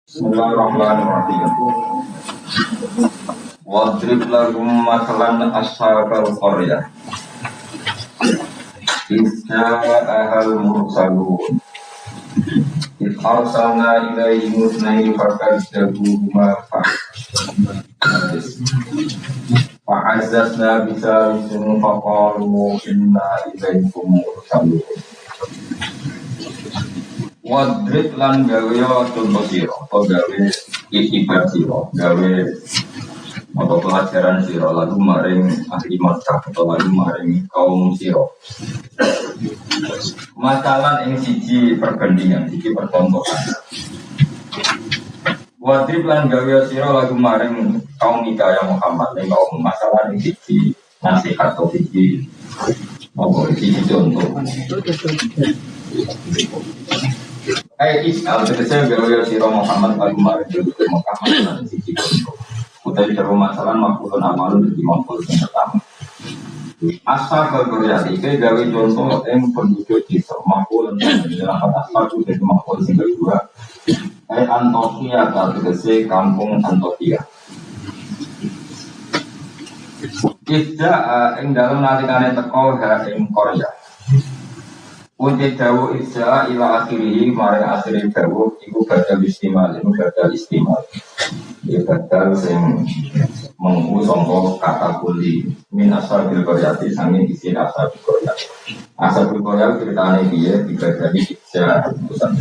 Bismillahirrahmanirrahim. Wadrib lahum mathalan ashabal qaryah. Isya ahal mursalun. If arsalna ilaihim musnai fakadzdzabuma fa'azzazna bisalisin faqalu inna ilaikum mursalun. Wadrib lan gawe contoh siro, atau gawe istibat siro, gawe atau pelajaran siro, lalu maring ahli masyarakat atau lalu maring kaum siro. Masalah ini siji perbandingan, siji percontohan. Wadrib lan gawe siro lagu maring kaum Hidayah Muhammad, yang kaum masalah ini siji nasihat atau siji contoh. Is'al tegese gawe sira Muhammad al-Umar itu Muhammad lan siji contoh. Utawi karo masalah maqulun amalun di maqul sing pertama. Asal berkoreasi ke gawe contoh ing penduduk desa maqulun dalam asal itu dari maqul sing kedua. Antokia tegese kampung Antokia. Kita ing dalem nalikane teko ing Korea. Untuk dawu isya ila akhirihi maring akhiri dawu iku badal istimal, iku badal istimal. Ya badal sing mengku sangka kata kuli min ashabil qaryati sanging isi ashabil qaryati. Ashabil qaryati ceritane piye dibadali isya utusan.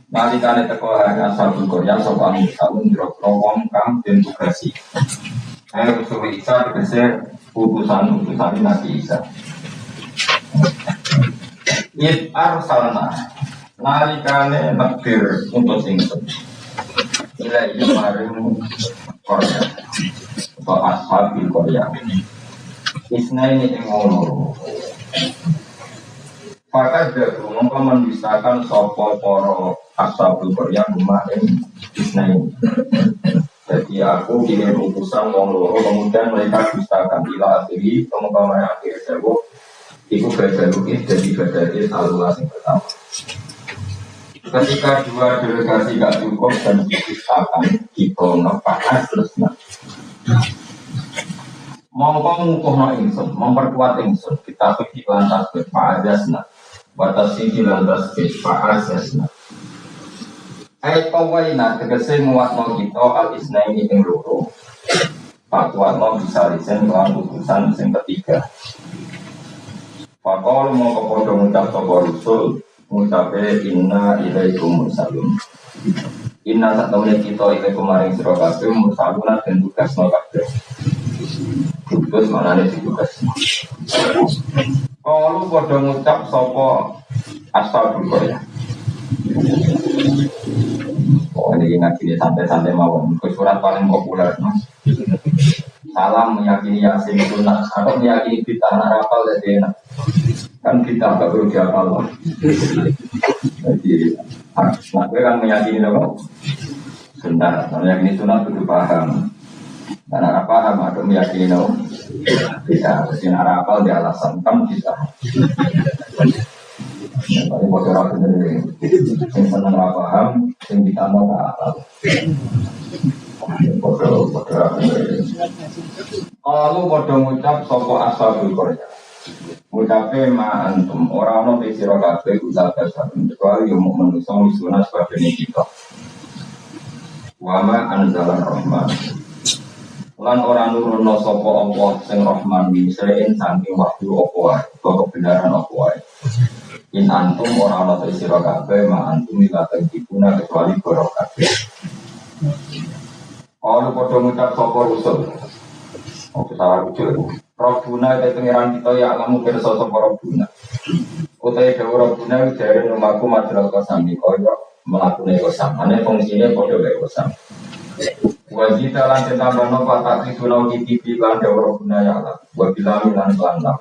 Nalikane teko ashabil qaryati sapa saun wong kang den tugasi. Ayo suwi Isa tegese utusan Nabi Isa. Arsalna nalikane nakdir untuk singsun ila iya maring Korea atau ashabil Korea isna ini ngono fakad jadu mongko mendustakan sapa para ashabil Korea kemarin isna ini. Jadi aku kirim utusan wong loro kemudian mereka dustakan ila akhiri kemudian mereka akhir jawab itu badalukis jadi badalukis alullah yang pertama. Ketika dua delegasi gak cukup dan dipisahkan dibono panas terusnya mongko ngukuhno ingsun memperkuat ingsun kita pikir lantas berpahajasna batas sini lantas berpahajasna kawaina tegese muatno kita al-isnaini ing loro pakuatno bisa lisen kelan utusan yang ketiga. Fakol mau kepodo ngucap sopo rusul ngucape inna ilaikum mursalun. Inna sak temene kita ilaikum maring sira kabeh mursalun dan tugas no kabeh. Tugas manane tugas. Kalau podo ngucap sopo ashabul qaryah. Oh ini ngaji santai-santai mawon. Surat paling populer Mas. Salam meyakini yasin sunat atau meyakini kita narapal dari enak kan kita nggak perlu diapal jadi nah gue kan meyakini apa sunat meyakini sunat itu paham dan arah paham atau meyakini no kita mesti narapal di alasan kan kita tapi bocor aku sendiri yang senang paham yang kita mau apa kalau bodoh ngucap sopo ashabul qaryah ngucape ma antum ora ono te sira kabeh usaha sabun kecuali yo mung manusa misuna sebabene kita wa ma anzalar rahman lan ora nurono sapa Allah sing rahman misaen saking wahyu apa wae kebenaran apa wae in antum ora ono te sira kabeh ma antum ila tajibuna kecuali goro kabeh. Kalau podo ngucap sopo rusul, oke salah rujuk. Robuna itu pengiran kita ya alamu kerso sopo Robuna. Utai dewa Robuna dari rumahku majeral kosami koyo melakukan kosam. Ane fungsinya podo kosam. Wajib dalam ditambah nopo tak itu nau titipi lan dewa Robuna ya alam. Wabilang lan kelantam.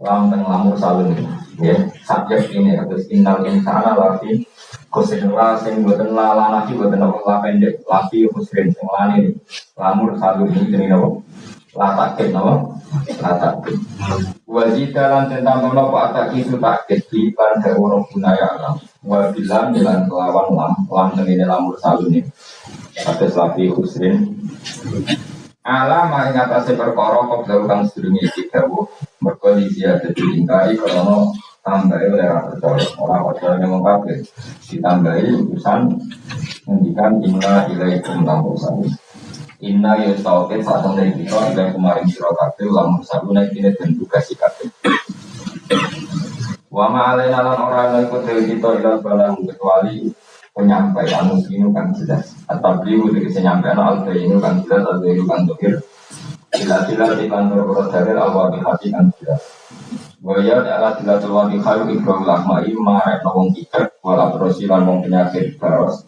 Lam teng lamur salun. Ya, subjek ini terus innal insana lafi Kusirlah sing boten laki boten apa pendek laki kusrin sing lani lamur selalu ini jenenge apa latakin apa latakin wajida lan tentang nono pak tak itu tak keti lan dawono gunaya alam wabilan dengan kelawan lam tengene lamur selalu ini ada laki kusrin alam ing atase perkara kok kang sedurunge iki dawuh mergo dia dadi lingkai krana tambahi oleh orang percaya yang mengkafir ditambahi utusan mendikan inna ilaikum lamusan inna yustaukin saat ini kita ilai kemarin sirokafir lamusan ini dan tugas sikafir wa ma'alaina lan orang ikut dari kita ilah balang kecuali penyampaian muslimu kan jelas atau beliau dari penyampaian al-bayinu kan jelas al-bayinu kan dohir ilah iklan berkurang dari al-wabihati kan jelas Waya adalah tidak terlalu dikhayu ibrahim lahmai marek nawang ikat walau terus silan wong penyakit baros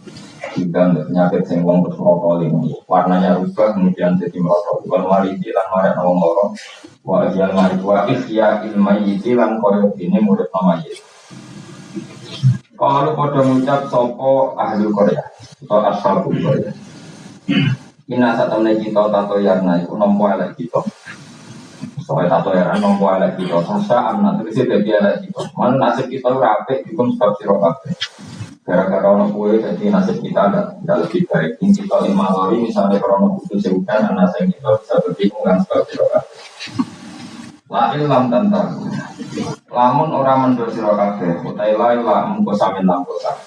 dan penyakit sing wong bersokoling warnanya rubah kemudian jadi merosot wal maridi lan marek nawang lorong wa ajal marid wa ikhya ilmayiti lan koyok ini murid namayit kalau pada mengucap sopo ahli Korea atau ashabul Korea ina satamne kita tato yarna iku nompo elek kita soalnya tato ya nompo elek kita sasa amna terisi dadi elek kita mana nasib kita rapik dikum sebab sirokabeh gara-gara orang kue jadi nasib kita tidak lebih baik ini kita lima lori misalnya kalau putus sebutan anak saya kita bisa berbingungan sebab sirokabeh lain lam tentang lamun orang mendor sirokabeh utai lain lam kosamin lam kosam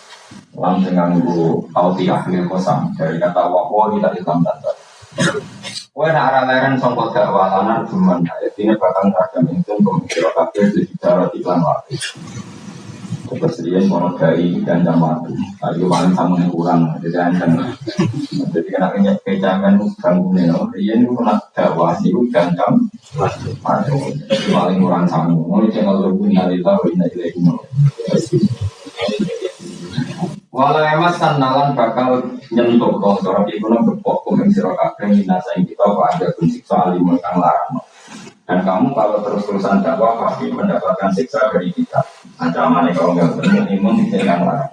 lam dengan bu tauti ahli kosam dari kata wahwa tidak hitam tentang kue nak arah leren songkot dakwah lanar cuman ini bakal ragam itu pemikir kabeh di bicara iklan waktu ketersediaan monodai dan jamatu ayo paling sama yang kurang jadi kena kecaman ganggunya ini kena dakwah itu dan jam paling kurang sama mau channel lebih nalita ini lagi walau emas nalan bakal nyentuh kalau orang itu ngebok kumeng sirokabeh minasa yang kita ada pun siksa alimul kang larang dan kamu kalau terus-terusan dakwah pasti mendapatkan siksa dari kita ancaman kalau nggak benar imun bisa yang larang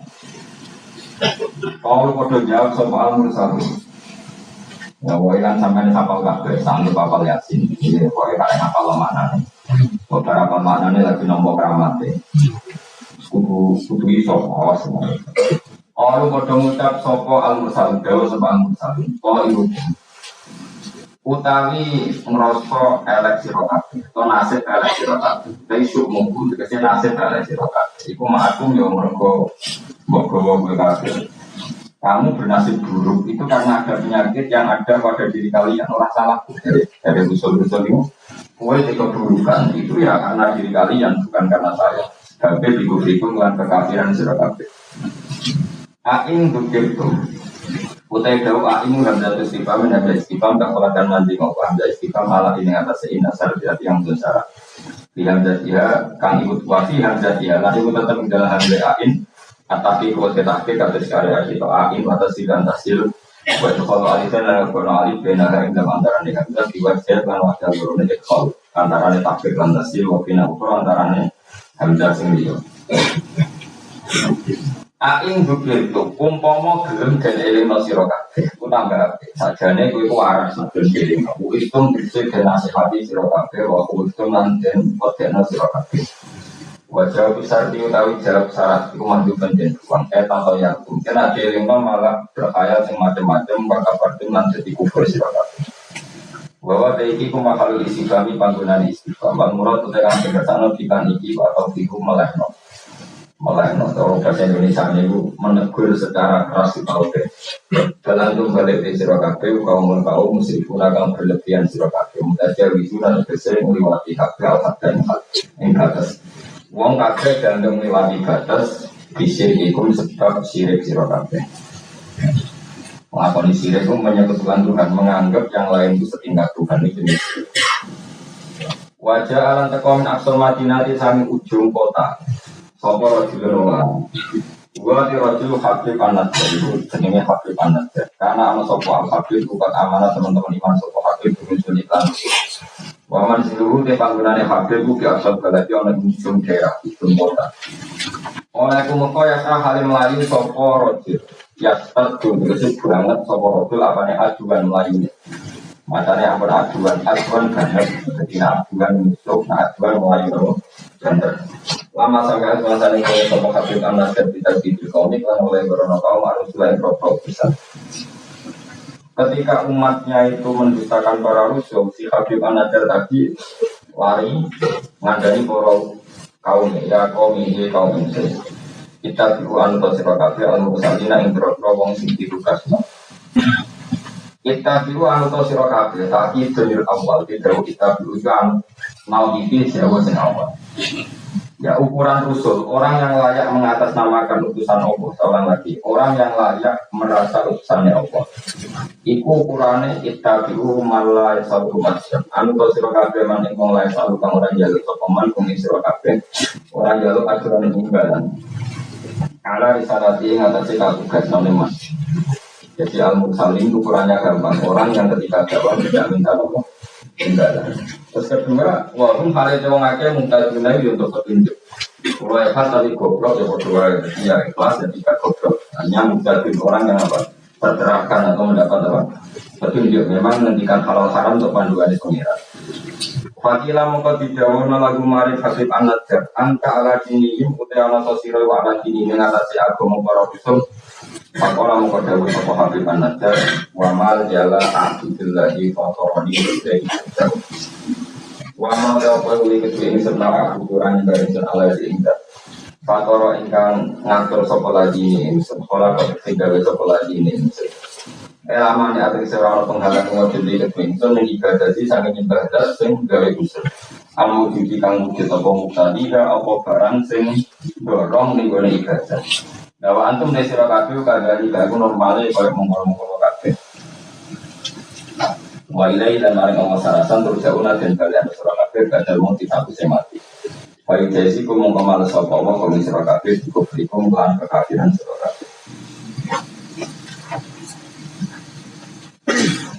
kalau kode jawab soal mursal ya woilan sampai sapal kabeh sanggup apal yasin ini woilan kayak apal maknane beberapa apal maknane lagi nombor kramate kudu iso awas orang bodoh ngucap sopo al-mursal dawa sopo al-mursal kalau ibu utawi ngerosok elek sirokabeh atau nasib elek sirokabeh dari syukmuku dikasih nasib elek sirokabeh iku ma'akum ya mereka bogowo kabeh kamu bernasib buruk itu karena ada penyakit yang ada pada diri kalian olah salah dari usul-usul itu kue keburukan itu ya karena diri kalian bukan karena saya kabeh dikufrikum dengan kekafiran sirokabeh Aing bukir tu, utai tahu aing hamzah istifham dan hamzah istifham tak kolakan mandi maupun hamzah istifham malah ini atas seinasar berarti yang bersyarat. Di hamzah dia kang ikut wasi hamzah dia, nanti kita tetap dalam hamzah aing, tapi kalau kita atas karya kita aing atas sidan tasil. Waktu kalau alifan dan kalau alif benar dalam antara dengan hamzah diwajib dan wajah turun dari kalau antara ini takbir dan tasil, wakina ukur antara ini hamzah sendiri. Aing bukir itu, umpomo gelem dan eling no sirokabeh aku tambah sajane aku itu waras dan eling aku itu bersih dan nasihati sirokabeh aku itu nanten kotek no sirokabeh wajah besar diutawi jawab syarat itu mandu penjen uang atau yang mungkin ada eling no malah berkhayal semacam-macam maka partim nanti dikubur sirokabeh bahwa daiki kumakhalul istiqami panggunaan istiqam wal murad utekan kegersano dikan iki atau diku melehno malah orang bahasa Indonesia ini menegur secara keras di tauhid. Dalam itu balik di sirokabeh kaum musyrikun akan berlebihan sirokabeh. Mutajah wisuna sering melewati hak al-hak dan hak yang batas. Wong kabeh dan melewati batas disirikum sebab sirik sirokabeh. Melakukan sirik itu menyebutkan Tuhan menganggap yang lain itu setingkat Tuhan itu. Wajah alam tekom aksol madinati sami ujung kota. Sopo rojul orang, gua di rojul habib anak itu jenenge habib anak karena anak sopo habib bukan amanah teman-teman iman sopo habib berunjuk iklan Waman seluruh te panggunane Habib ku biasa baladi ana ing ujung daerah ujung kota. Oleh kumeko ya sah hal melayu sapa rojil. Ya tertu terus banget sapa rojil apane ajuan melayu. Matane ampun ajuan banget dadi ajuan musuh ajuan melayu bener. Lama sangat masane kaya sapa Habib anak kita di komik lan oleh berono kaum harus lain rokok bisa. Ketika umatnya itu mendustakan para rasul, si Habib An-Najjar tadi lari ngandani para kaum ya kaum ini kita biru anut sira kabeh al-mursalina ing boro wong sing ditugasno. Kita biru anut sira kabeh tapi dunil awal kita biru kan mau iki sira sing awal. Ya ukuran rusul, orang yang layak mengatasnamakan utusan Allah seorang lagi, orang yang layak merasa utusannya Allah. Iku ukurannya ittabi'u malla yasabu masyam. Anu to sira kabeh maning wong lae salu kang ora njaluk sopaman kumi sira kabeh. Ora njaluk aturan imbalan. Ala risalati ngatasi katugasane Mas. Jadi al-mursalin ukurannya gampang, orang yang ketika jawab tidak minta apa imbalan. Terus kedua, walaupun hal itu wong akeh muntajuna untuk petunjuk. Mulai pas tadi goblok ya berdua ya ikhlas dan tidak goblok. Hanya muntajun orang yang apa tercerahkan atau mendapat apa petunjuk. Memang menghentikan halal haram untuk panduan pengira. Fatilah mongko didawono lagu mari Habib An-Najjar. Anta ala dinihim utia ala sosiro wa ala dinihim mengatasi agama para rasul. Pakola mongko dawuh sapa Habib An-Najjar wa mal jala a'budillahi fatoroni dari Wama teopel uli kedua ini serta ukuran dari ala diingkat. Fatoro ingkang ngatur sopo lagi ini sekolah ketiga sopo lagi ini. Lama ni atas seorang penghalang wajib di kedua ini mengibadah si sangat ibadah sing gawe usul. Amu jadi kang wujud sopo muktadika opo barang sing dorong nih guna ibadah. Bahwa antum dari sirakabu kagak dilaku normalnya kalau mengolong-olong kabeh. Wa ilai dan maring Allah sarasan terus jauna dan kalian surah kafir badal mati aku semati. Bayu jesi ku mongko males sapa Allah kami surah kafir cukup dikum lan kekafiran surah kafir.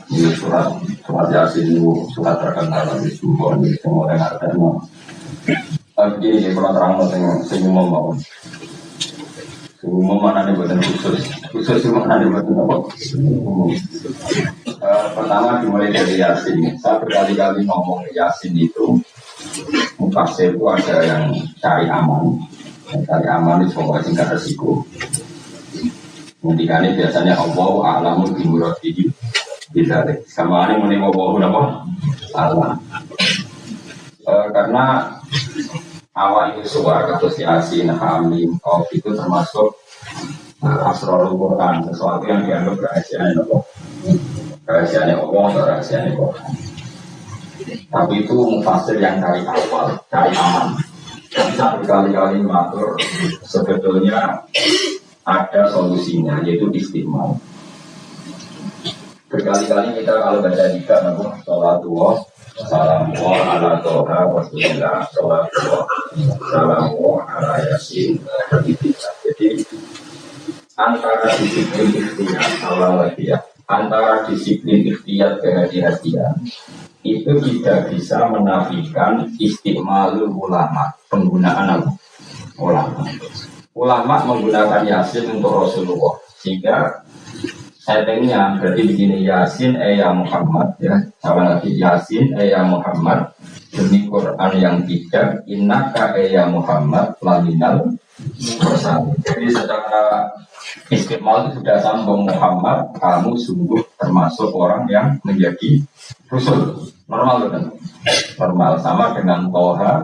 Ini surat Yasin itu surat terkenal di Subhan di semua yang ada mau. Tapi ini kalau terang sing mau. Umum mana nih buatan khusus mana nih buatan apa? Pertama dimulai dari Yasin. Saya berkali-kali ngomong Yasin itu mufasir itu ada yang cari aman. Cari aman itu semua singkat resiko. Kemudian biasanya Allah a'lamu bi muradihi bidzalik. Sama ini muni Allah apa? Allah. Karena awal itu suara katus Yasin, Hamim, Qaf itu termasuk asrarul Quran, sesuatu yang dianggap rahasianya Allah. Rahasianya Allah atau rahasianya Quran. Tapi itu mufasir yang dari awal, dari aman. Bisa berkali-kali mengatur sebetulnya ada solusinya, yaitu istimewa. Berkali-kali kita kalau baca jika namun sholatullah Salamullah ala toha wasilillah Salamullah Salamullah ala yasin. Jadi antara disiplin ikhtiar antara disiplin ikhtiar kehati-hatian itu tidak bisa menafikan istiqmalul ulama, penggunaan ulama. Ulama menggunakan Yasin untuk Rasulullah, sehingga settingnya berarti begini, Yasin ya Muhammad ya, sama lagi Yasin ya Muhammad demi Quran yang tidak innaka ya Muhammad laminal mursalin. Jadi secara istiqmal itu sudah sambung Muhammad, kamu sungguh termasuk orang yang menjadi Rasul. Normal kan? Normal sama dengan Toha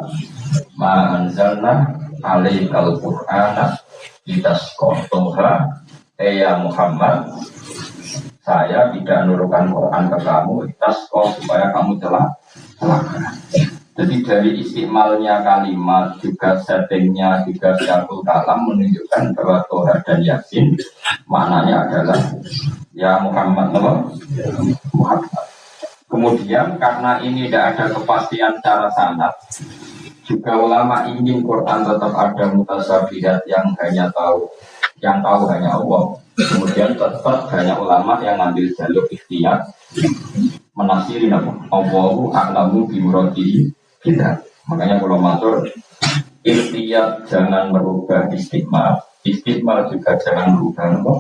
ma anzalna alaikal Qur'ana litasqa. Toha ya Muhammad, saya tidak menurunkan Quran ke kamu litasqa supaya kamu celaka. Jadi dari istimalnya kalimat juga settingnya juga syarul kalam menunjukkan bahwa Toha dan Yasin maknanya adalah ya Muhammad Muhammad. Kemudian karena ini tidak ada kepastian secara sanad, juga ulama ingin Quran tetap ada mutasyabihat yang tahu hanya Allah. Kemudian tetap banyak ulama yang ngambil jalur ikhtiar menafsiri apa? Allahu a'lamu bi muradihi kita. Makanya kalau matur ikhtiar jangan merubah istiqmal. Istiqmal juga jangan merubah apa?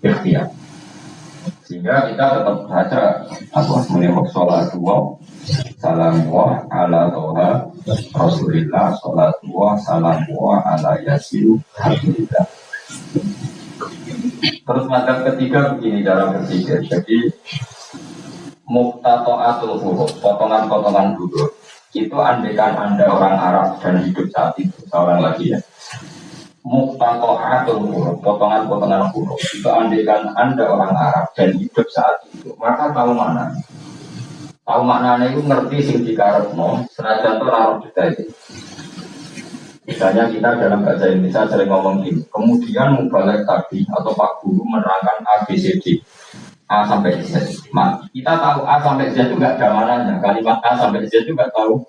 Ikhtiar. Sehingga kita tetap baca apa semuanya sholat dua salam wa ala toha rasulillah sholat dua salam wa ala yasin alhamdulillah. Terus mazhab ketiga begini cara berpikir. Jadi muqtata'atul huruf, potongan-potongan huruf itu andaikan Anda orang Arab dan hidup saat itu, seorang lagi ya. Muqtata'atul huruf, potongan-potongan huruf itu andaikan Anda orang Arab dan hidup saat itu, maka tahu mana? Tahu maknanya itu ngerti sing dikarepno, senajan to ora kita itu. Misalnya kita dalam bahasa Indonesia sering ngomong gini, kemudian mubalek tadi atau Pak Guru menerangkan A, B, C, D A sampai Z. Kita tahu A sampai Z itu nggak ada mananya. Kalimat A sampai Z itu nggak tahu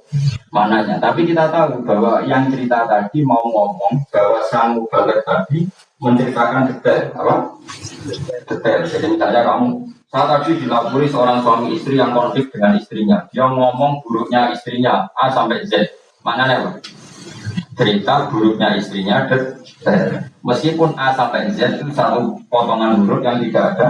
mananya. Tapi kita tahu bahwa yang cerita tadi mau ngomong bahwa sang mubalek tadi menceritakan detail, apa? Detail. Jadi misalnya saya tadi dilapori seorang suami istri yang konflik dengan istrinya. Dia ngomong buruknya istrinya A sampai Z. Maknanya apa? Cerita buruknya istrinya detail. Meskipun A sampai Z itu satu potongan huruf yang tidak ada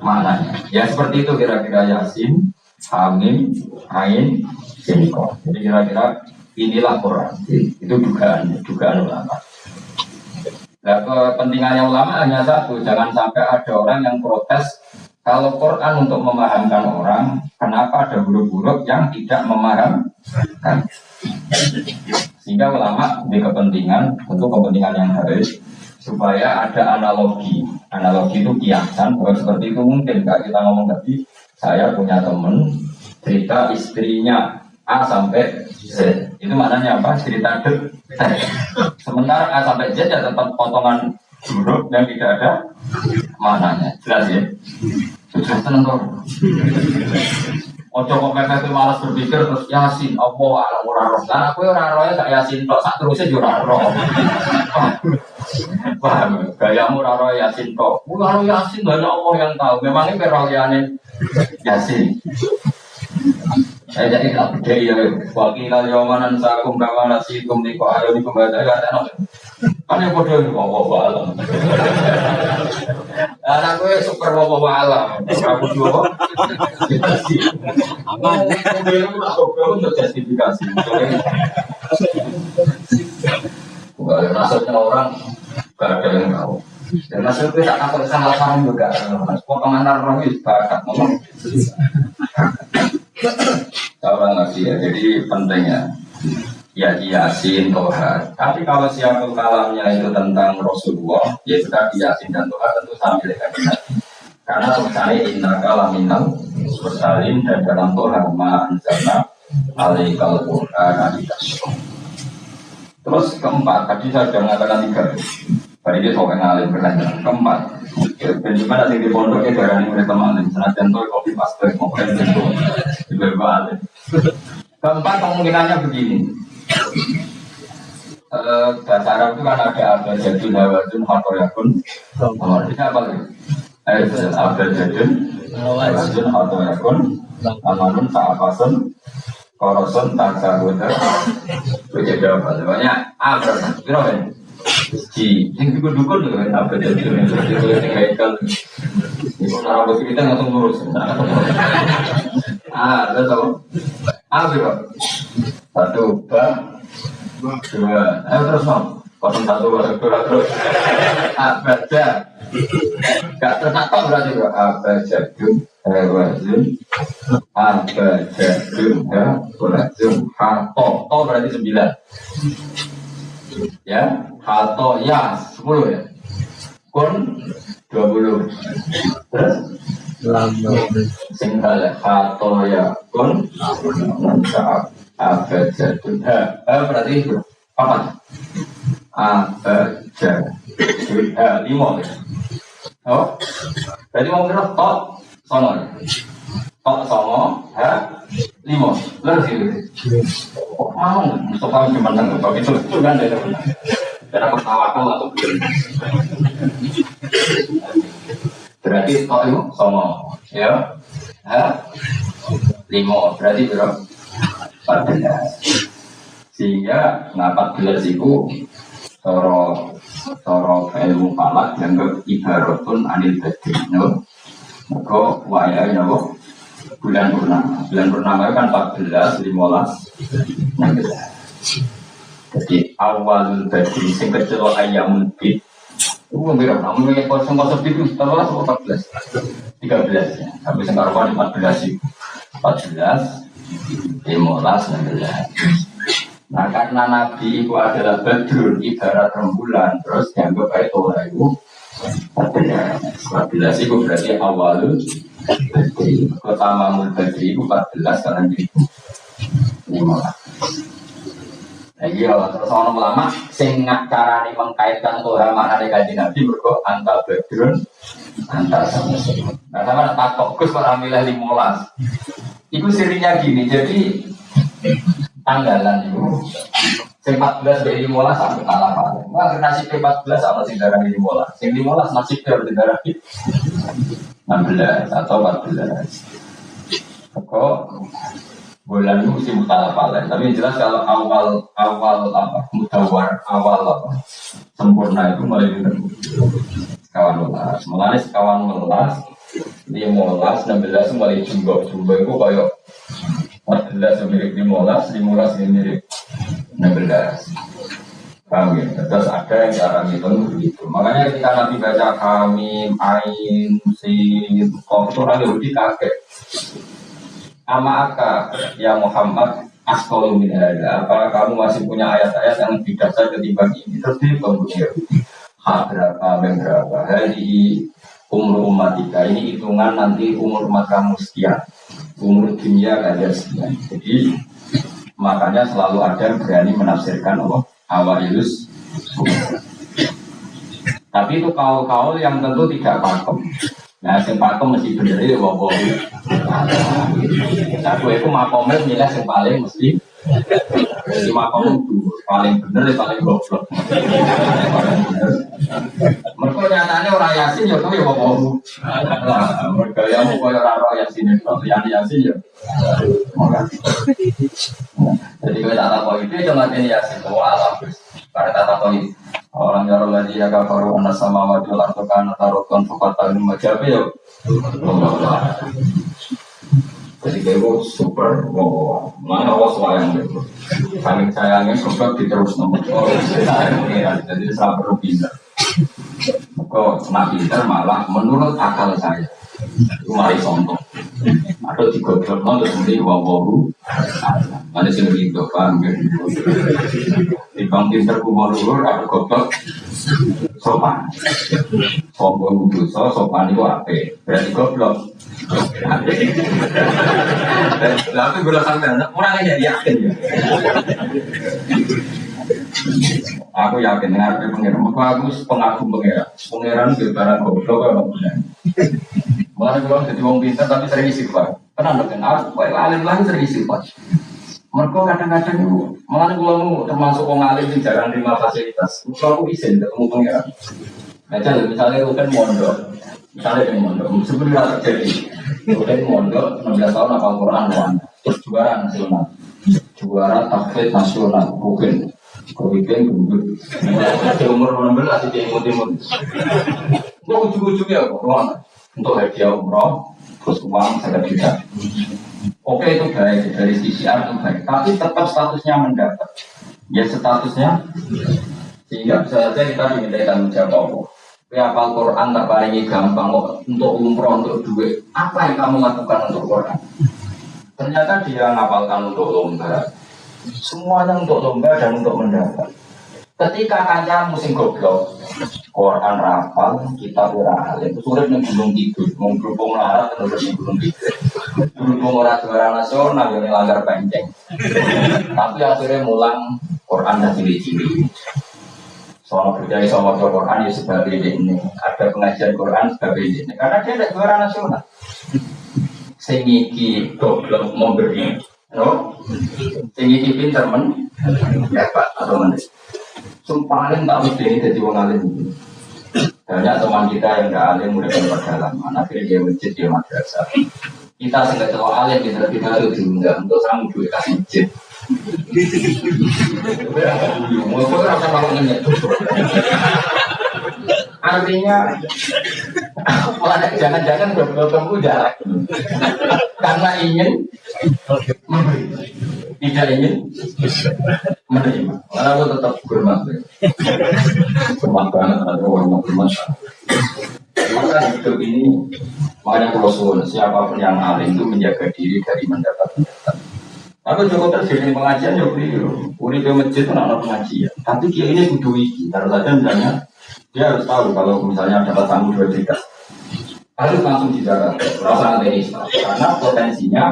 maknanya. Ya seperti itu kira-kira Yasin, Hamim, Ain, Sinko. Jadi kira-kira inilah Quran. Itu dugaan ulama. Nah, kepentingannya ulama hanya satu, jangan sampai ada orang yang protes kalau Quran untuk memahamkan orang, kenapa ada huruf-huruf yang tidak memahamkan? Sehingga ulama di kepentingan, untuk kepentingan yang harus supaya ada analogi. Analogi itu kiasan, bahwa seperti itu mungkin. Kalau kita ngomong tadi, saya punya teman cerita istrinya A sampai Z. Itu maknanya apa? Cerita detail. Sementara A sampai Z ya tetap potongan huruf yang tidak ada maknanya. Jelas ya? Sudah tenang kok. Ojo kok itu malas berpikir terus Yasin, apa alam ora roh. Lah aku ora roh ya gak Yasin tok, sak terusé yo ora roh. Paham? Gayamu ora roh Yasin tok. Ora roh Yasin banyak Allah yang tahu. Memangnya roh Yasin. Saya jadi tak beda ya. Wakilal yawmanan sakum kama nasikum niko ayo niko baca kata kan yang bodoh itu wawa alam. Anak gue super wawa alam. Aku juga. Aman. Mobil itu tak untuk justifikasi. Maksudnya orang gak ada yang tahu. Dan maksudnya tak takut salah-salah juga. Potongan roh itu bakat ngomong. Seorang lagi ya, jadi pentingnya ya Yasin, Toha. Tapi kalau siapul kalamnya itu tentang Rasulullah, ya sudah Yasin dan Toha tentu sambil dengan karena misalnya inna kalaminal bersalin dan dalam Toha ma'anzalna alaikal Qur'an adikasyo. Terus keempat, tadi saya sudah mengatakan 3. Tadi dia soal ngalim bertanya. Keempat, bagaimana sih di pondoknya darah ini mereka malim. Senajan tuh kopi pastor mau pengen itu juga balik. Keempat kemungkinannya begini. Bahasa Arab itu kan ada abjadun, hawazun, hatoyakun. Ini apa lagi? Abjadun, hawazun, hatoyakun, amanun, sa'afasun, korosun, taksahudah. Berbeda apa? Sebenarnya abjadun. Kenapa ini? Yang dukun-dukun juga kan abjadun. Itu yang dikaitkan. Itu cara bagi kita langsung lurus. Ada tahu? Apa? 1, 2, 2. Ayo terus mau. 1, 2, terus. Abaja. Gak ternatok berarti bro. Abajadun, hawazun, abajadun, hawazun, hato. To berarti 9. Ya, hato ya 10 ya. Kun 20. Terus singgal hato ya kun saat abajadun berarti itu apa? Abajadun 5 ya. Oh, berarti mau kira tok songo. Tok songo 5. Lalu sih. Kok mau Mustafa cuma nang tok itu kan ada. Karena ketawakan atau belum. Berarti tok itu songo. Ya. 5 berarti berapa? 14. Sehingga 14 itu Toro ilmu falak yang ibaratun anil badri, no? Maka waya nabo bulan purnama. Bulan purnama itu kan 14, 15, 16. Jadi awal badri sing kecil ayam bid. Itu berapa? Namun yang kosong itu 14, 13 ya. Sampai sekarang 14 itu 14, 15, 16. Nah karena Nabi itu adalah badrun ibarat rembulan, terus dianggap baik orang itu 14 itu berarti awalul badri. Tamamul badri itu 14 karena itu 15. Nah iya, terus orang ulama sing carane mengkaitkan Tuhan maknane kanjeng Nabi mergo anta badrun anta sama. Nah sama tak fokus kok milih 15. Iku sirinya gini, jadi tanggalan itu sing 14 dari 15 sampai kalah paling. Wah, nasib 14 sama sing darah 15. Sing 15 nasib dari darah 16 atau 14. Kok bulan itu mesti kalah paling. Tapi jelas kalau awal apa mutawar awal apa sempurna itu mulai dari kawan welas. Mulai kawan welas 15, 16 mulai jumbo itu kayak 14 mirip 15 yang mirip 16. Paham ya? Terus ada yang cara ngitung begitu. Makanya ketika Nabi baca Hamim, Ain, Sin, Qaf itu orang Yahudi kaget. Ama'aka ya Muhammad asqalu min hadza. Apa kamu masih punya ayat-ayat yang lebih dasar ketimbang ini? Terus dia kemudian hak berapa, berapa. Hari umur umatika ini hitungan nanti umur umat kamu sekian. Umur dunia ada sekian. Jadi makanya selalu ada yang berani menafsirkan awailus. Tapi itu kaul-kaul yang tentu tidak pakem. Nah, yang pakem mesti bener itu bawa. Aku itu makomnya milih yang paling mesti. Jadi makom itu paling bener, paling goblok. Mereka nyatanya orang Yasin ya, tapi ya bawa. Mereka yang mau koyor orang Yasin itu, yang Yasin ya. Jadi kalau tak tahu itu cuma ini Yasin, bahwa alam. Karena tak tahu itu orang yang lagi jaga baru anak sama wajib lakukan taruhkan fakatan macam ya. Jadi itu super, mana was wayang itu. Saling sayangnya super diterus nomor. Jadi saya perlu pintar. Kok nak pintar malah menurut akal saya itu mari contoh. Atau digoblok untuk sendiri wawahu. Mana sih begitu kan? Dibang pintar kumur-kumur atau goblok sopan. Sombong dosa sopan itu apa? Berarti goblok. Tapi gue sampai orang aja yakin ya. Aku yakin dengan pengiran. Aku pengagum pengiran itu barang goblok apa punya. Malah gue jadi orang pintar tapi sering istighfar. Kenapa kan? Aku alim lagi sering istighfar. Mereka kadang-kadang itu malah gue mau termasuk orang alim yang jarang terima fasilitas. Kalau aku izin ketemu pengiran. Misalnya aku kan mondok. Misalnya di mondok, sebenarnya terjadi. Kemudian mondok 16 tahun hafal Quran terus juara nasional, juara tahfidz nasional, mungkin gendut. Umur 16 jadi imut-imut. Untuk ujung-ujungnya apa? Untuk hadiah umroh, terus uang sangat juta. Oke itu baik dari sisi itu baik, tapi tetap statusnya mendapat. Ya statusnya, sehingga bisa saja kita diminta tanggung jawab. Hafal Quran tak paling gampang kok untuk umroh, untuk duit. Apa yang kamu lakukan untuk Quran? Ternyata dia ngapalkan untuk lomba. Semuanya untuk lomba dan untuk mendapat. Ketika kanca musim goblok, Quran rapal, kita alim. Sulit nih gunung tidur, mau berhubung larat terus nih gunung tidur. Berhubung orang juara nasional yang langgar penceng. Tapi akhirnya mulang Quran dan ciri-ciri. Soal percaya sama Quran ya sebagai ini, ada pengajian Quran sebagai ini, karena dia ada juara nasional. Sengiki goblok memberi, no? Sengiki pinter dapat atau mana? Paling tak mesti ini jadi orang alim. Banyak teman kita yang tidak alim udah dalam pedalaman, akhirnya dia masjid dia madrasah. Kita sehingga kalau alim kita itu diundang untuk sang duit kasih masjid. Mau rasa bangun ini. Artinya, malah jangan-jangan bertemu jarak karena ingin tidak ingin menerima. Malah aku tetap bermaksud. Semangat ada orang bermasalah. Maka hidup ini, makanya kalau suwun siapapun yang alim itu menjaga diri dari mendapat. Tapi cukup terjadi pengajian ya beliau. Uri ke masjid itu ada pengajian. Tapi dia ini kudu iki. Taruh saja misalnya dia harus tahu kalau misalnya dapat tamu 2 juta. Harus langsung dijaga. Rasa ini karena potensinya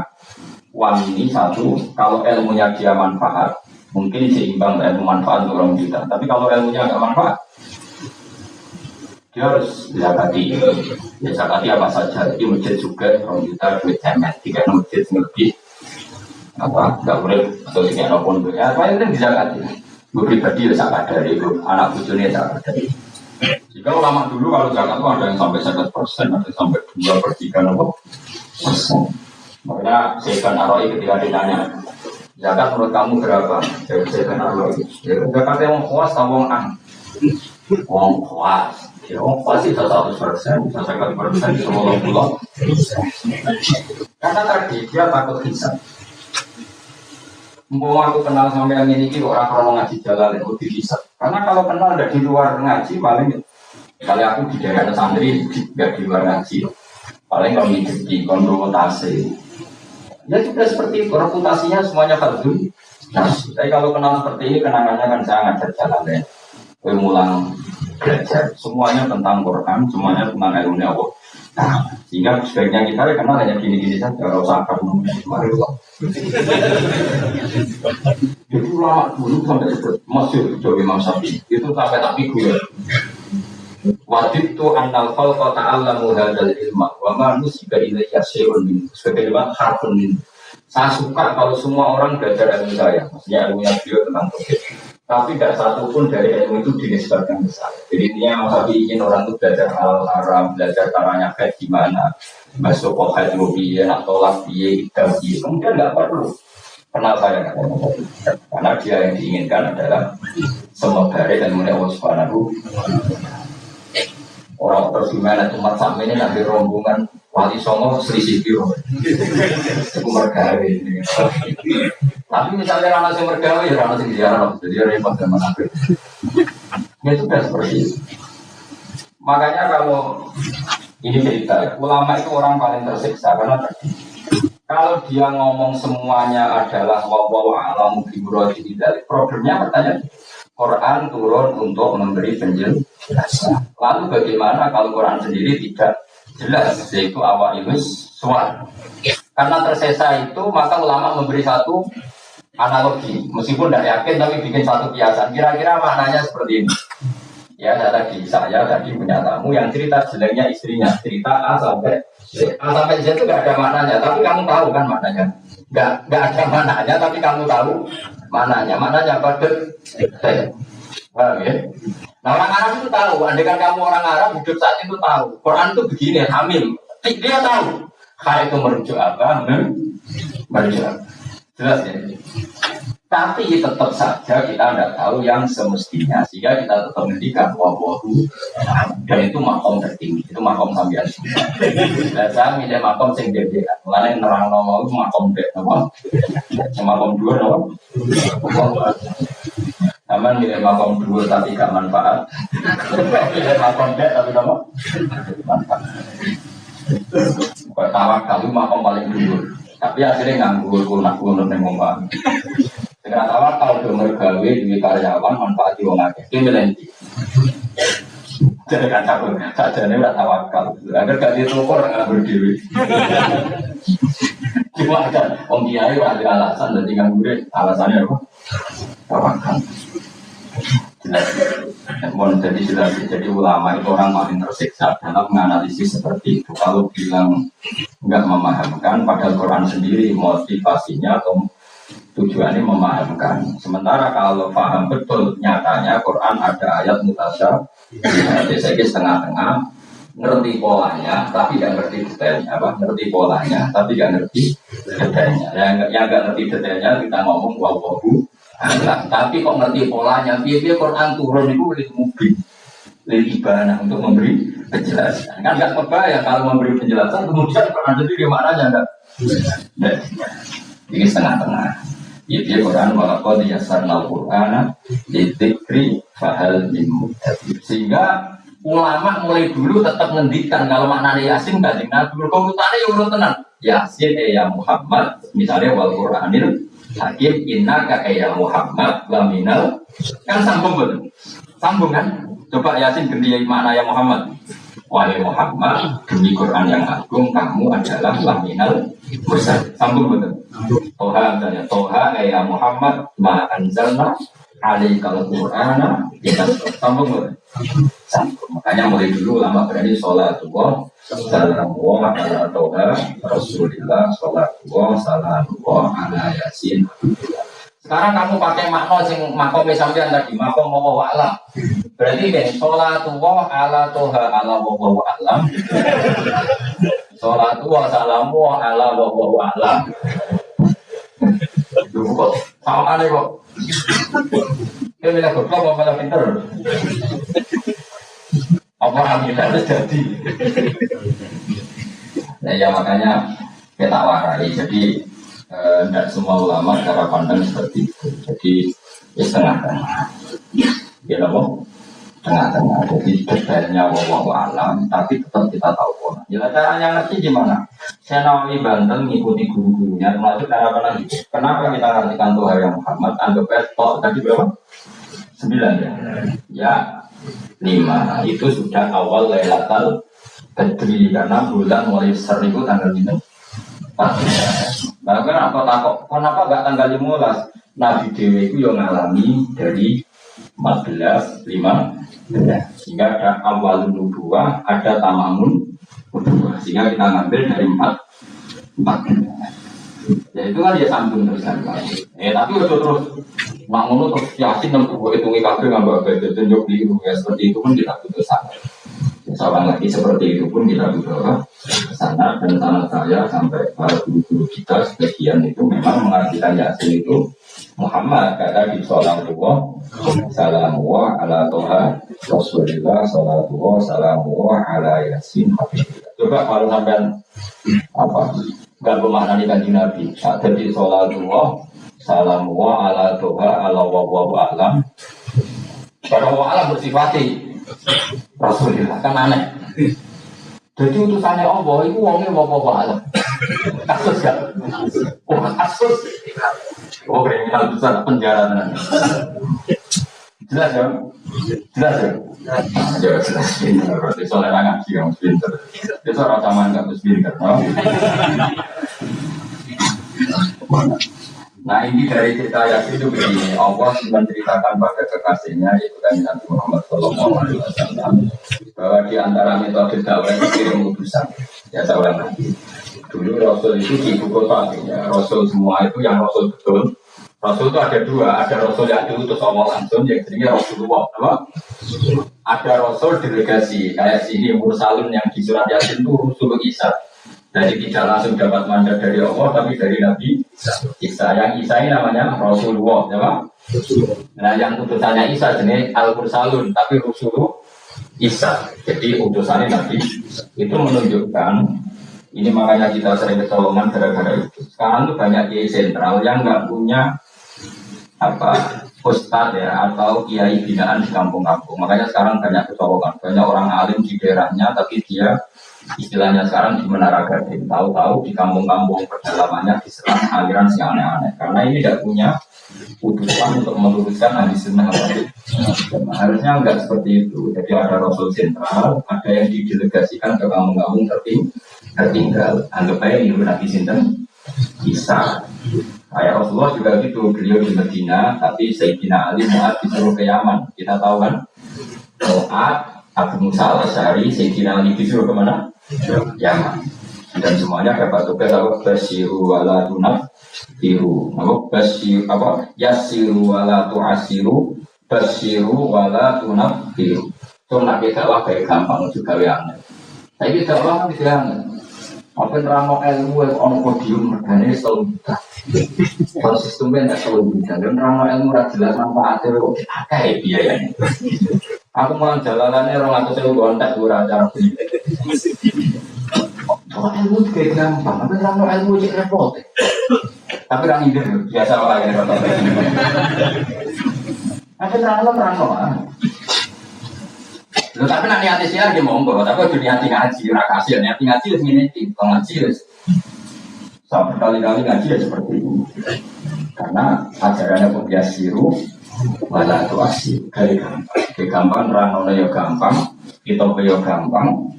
uang ini satu. Kalau ilmunya dia manfaat, mungkin seimbang ilmu manfaat untuk orang juta. Tapi kalau ilmunya nggak manfaat, dia harus zakati. Ya zakati apa saja. Jadi masjid juga orang juta duit cemen. Jika masjid lebih apa nggak boleh atau tidak apapun ya apa yang bisa kati gue pribadi ya zakat dari itu anak cucunya zakat dari jika ulama dulu kalau zakat itu ada yang sampai 100%, ada yang sampai 2/3 makanya Syekhan Aroi ketika ditanya zakat menurut kamu berapa? Jawab Syekhan Aroi zakatnya orang kuas atau orang ang? Orang kuas ya orang kuas itu 100%, bisa 50%, bisa 50%. Karena tadi dia takut hisab. Mau aku kenal sampai yang ini orang kalau ngaji jalan itu bisa. Karena kalau kenal dari luar ngaji paling kali aku di daerah santri tidak di luar ngaji. Paling kami di konsultasi. Ya sudah seperti itu reputasinya semuanya fardhu. Nah, tapi kalau kenal seperti ini kenangannya kan saya ngajar jalan ya. Mulang belajar semuanya tentang Quran, semuanya tentang ilmu Allah. Nah, sehingga sebaiknya kita kenal hanya gini-gini saja, kalau usah kamu mari Allah. Itu lama dulu sampai masuk Jawa Imam Syafi'i itu sampai tak gue. Wajib tu annal khalqa ta'allamu hadzal ilma wa ma nusika ilayya syai'un min sebagai harfun min. Saya suka kalau semua orang belajar ilmu saya, maksudnya ilmunya beliau tentang tauhid. Tapi tidak satu pun dari ilmu itu dinisbatkan ke saya. Jadi intinya Mas Abi ingin orang itu belajar halal haram, belajar caranya kayak gimana, masuk kohai rupiah, nak tolak biaya, gaji, kemudian nggak perlu kenal saya karena dia yang diinginkan adalah semua dari ilmu Allah Subhanahu. Orang terus gimana umat sampai ini nanti rombongan wali songo selisih biru, itu mergawe. Tapi misalnya anak yang mergawe, ya anak yang diarah, jadi repot dan menakut. Ya sudah seperti itu. Makanya kalau ini cerita, ulama itu orang paling tersiksa karena tadi kalau dia ngomong semuanya adalah wallahu a'lamu bimuradihi, problemnya pertanyaan Quran turun untuk memberi penjelasan. Lalu bagaimana kalau Quran sendiri tidak jelas, yaitu awal ilmus suar. Karena tersesa itu, maka ulama memberi satu analogi. Meskipun tidak yakin, tapi bikin satu kiasan. Kira-kira maknanya seperti ini. Ya, saya tadi punya tamu yang cerita jeleknya istrinya. Cerita A sampai Z. A sampai Z itu tidak ada maknanya, tapi kamu tahu kan maknanya. Tidak ada maknanya, tapi kamu tahu maknanya. Maknanya apa? Paham ya? Nah orang Arab itu tahu, andai kan kamu orang Arab hidup saat itu tahu Quran itu begini, hamil. Dia tahu Kha itu merujuk apa? Merujuk apa? Jelas ya? Tapi tetap saja kita tidak tahu yang semestinya, sehingga kita tetap mendikan wawahu. Dan itu makom tertinggi, itu makom sambian. Dan saya milih makom sing gede. Mulanya nerang nomor itu makom dek, makom dua nomor. Aman milih makom dua tapi gak manfaat. Milih makom dek tapi nomor manfaat. Tawakal itu makom paling dulu. Tapi akhirnya nganggur kunak-kunak ngomong. Dengan tawakal udah mergawe di karyawan manfaat wong akeh. Iki melenti. Jadi kan sajane ora tawakal. Agar gak ditukur nggak berdiri. Cuma kan wong kiai ora ada alasan dadi nganggur. Alasannya apa? Tawakal. Jelas. Jadi ulama itu orang paling tersiksa dalam menganalisis seperti itu. Kalau bilang nggak memahamkan, padahal Quran sendiri motivasinya atau tujuannya memahamkan. Sementara kalau paham betul nyatanya Quran ada ayat mutasyabih. Jadi saya setengah-tengah ngerti polanya, tapi tidak ngerti detailnya, apa ngerti polanya, tapi nggak ngerti detailnya. Yang nggak ngerti detailnya kita ngomong wawahu. Tapi kok ngerti polanya, biar Quran turun itu lebih mungkin, lebih ibadah untuk memberi penjelasan. Kan nggak kebayang kalau memberi penjelasan kemudian Quran sendiri maknanya enggak. Jadi setengah-tengah. Jadi Quran walaupun diyasarnal Qur'ana lidzikri fahal min mudzakir. Sehingga ulama mulai dulu tetap ngendikan kalau maknanya Yasin enggak dengar dulu komentarnya urut tenan. Yasin ya Muhammad, misalnya wal Qur'anil Hakim innaka ya Muhammad laminal, kan sambung betul. Sambung kan? Coba Yasin ganti makna ya Muhammad. Wahai Muhammad, demi Quran yang agung, kamu adalah laminal mursalin. Sambung betul. Toha misalnya, Toha ya Muhammad, ma anzalna alaikal Qur'ana, kita sambung betul. Sambung. Makanya mulai dulu lama berani sholatullah, salamullah ala Toha, Rasulillah, sholatullah, salamullah ala Yasin. Sekarang kamu pakai makna sing makom sampean tadi, makom wa alam. Berarti kan sholatullah ala Toha ala wa alam. Sholatullah salamu ala wa alam. Itu kok sama aneh kok. Kita bilang goblok apa malah pinter? Apa alhamdulillah itu jadi. Nah ya makanya kita warai. Jadi tidak semua ulama cara pandang seperti itu. Jadi ya setengah-tengah. Ya loh, tengah-tengah. Jadi detailnya wallahu alam, tapi tetap kita tahu pola. Ya caranya ngerti gimana? Saya Nawawi Banten mengikuti guru-gurunya, termasuk cara pandang itu. Kenapa kita ngartikan Tuhan yang Muhammad? Anggap tok tadi berapa? 9 ya. Ya 5 itu sudah awal Lailatul Badri karena bulan mulai seribu tanggal 5. Bahkan apa takut? Kenapa enggak tanggal 15? Nabi Dewi itu yang ngalami dari 14, 15 sehingga ada awal nubuwah, ada tamamun nubuwah sehingga kita ngambil dari 4. Ya itu kan dia sambung terusan. Tapi udah terus bangun terus Yasin dan tubuh itu ngikatnya nggak berbeda tunjuk di ya seperti itu pun kita butuh sana. Seorang lagi seperti itu pun kita butuh sana dan sana saya sampai para guru-guru kita sebagian itu memang mengartikan Yasin itu Muhammad kata di sholatullah salamullah ala Toha Rasulillah sholatullah salamullah ala Yasin. Coba kalau sampai apa nggak bermakna di Nabi ada di sholatullah salamullah ala Toha ala wa alam. Kalau wa alam bersifati Rasulillah kan aneh. Jadi utusannya Allah itu wongnya wa alam. Kasus gak? Oh kasus. Oh kriminal besar penjara tenan. Jelas ya? Jelas ya? Jelas. Berarti soalnya ngaji yang pinter. Itu orang sama nggak harus pinter. Nah ini dari cerita Yasin itu begini, Allah menceritakan pada kekasihnya yaitu Nabi Muhammad SAW bahwa di antara metode dakwah itu kirim utusan. Ya saya ulang lagi. Dulu Rasul itu di ibu kota, ya. Rasul semua itu yang Rasul betul. Rasul itu ada 2, ada Rasul yang diutus Allah langsung, yang jenisnya Rasulullah. Apa? Ada Rasul delegasi, kayak sini Mursalun yang di surat Yasin itu Rasul Isa. Jadi tidak langsung dapat mandat dari Allah, tapi dari Nabi Isa. Yang Isa ini namanya Rasulullah, ya Pak? Nah, yang utusannya Isa jenis Al-Mursalun, tapi Rasulullah Isa. Jadi utusannya Nabi itu menunjukkan, ini makanya kita sering ketolongan gara-gara itu. Sekarang tuh banyak kiai sentral yang nggak punya apa ustadz ya atau kiai binaan di kampung-kampung. Makanya sekarang banyak ketolongan, banyak orang alim di daerahnya, tapi dia istilahnya sekarang di Menara Gading, tahu-tahu di kampung-kampung pedalamannya diserang aliran yang aneh-aneh. Karena ini tidak punya utusan untuk meluruskan hadis sunnah. Harusnya enggak seperti itu. Jadi ada Rasul sentral, ada yang didelegasikan ke kampung-kampung tertinggal. Anggap aja ini Nabi Sinten Isa. Kayak Rasulullah juga gitu, beliau di Medina, tapi Sayyidina Ali Mu'ad disuruh ke Yaman. Kita tahu kan? Mu'ad, Abu Musa al-Asy'ari, Sayyidina Ali disuruh kemana? Yaman. Dan semuanya dapat tugas apa? Basiru wala tunaffiru. Apa? Basiru apa? Yasiru wala tu'asiru, basiru wala tunaffiru. Itu nak dakwah kayak gampang juga aneh. Tapi dakwah kan tidak aneh. Apa nerangno ilmu ono podium regane selalu buta. Kalau sistemnya tidak selalu buta, dan nerangno ilmu ra jelas manfaatnya kok akeh biayanya. Aku mau jalanannya orang atau saya gontak ora cara beli. Oh ilmu juga gampang, tapi nerangno ilmu cek repot. Tapi orang ide biasa lah ya repot. Tapi nerangno Loh, tapi nanti hati siar dia monggo, tapi udah hati ngaji, ora kasih, hati ngaji wis ngene iki, ngaji wis. Saya berkali-kali ngaji ya seperti ini. Karena ajarannya pun siru, wala tu asih, gampang. Gampang, ranone ya gampang, kita ya gampang,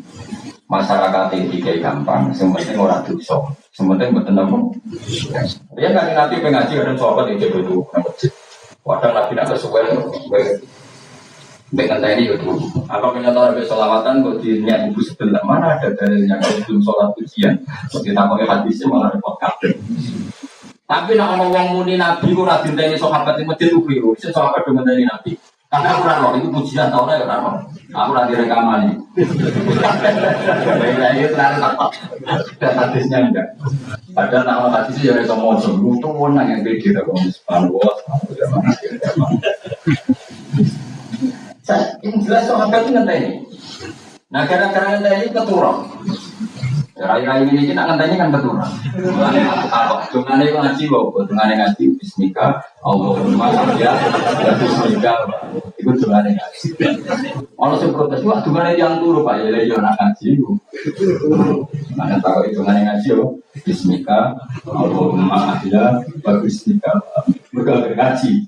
masyarakat ini gampang, sementing orang dosa, sementing betul apa? Dia nanti pengaji ada sobat itu dulu, wadah nabi nak sesuai. Dengan tadi itu, apa kenyataan harga selawatan kok dirinya ibu sebelah mana ada dalilnya kalau belum sholat ujian, kita pakai hadisnya malah repot kabel. Tapi nak ngomong muni nabi, kurang dinteni sahabat yang masjid ubiru, itu sahabat dengan tadi nabi. Karena aku rano itu pujian tahu nggak rano, aku nanti rekaman ini. Baiklah itu nanti dapat dan hadisnya enggak. Padahal nama hadisnya jadi semua sebelum itu menang yang beda kalau misalnya yang jelas sahabat itu ngenteni. Nah gara-gara ngenteni keturun. Rai-rai ini kita ngenteni kan keturun. Apa? Dungane itu ngaji bawa. Dungane ngaji Bismika Allahumma ya Bismika. Itu dungane ngaji. Kalau saya protes, wah dungane yang turu Pak. Ya nak ngaji. Mana tahu itu dungane ngaji yo. Bismika Allahumma ya Bismika. Bukan ngaji.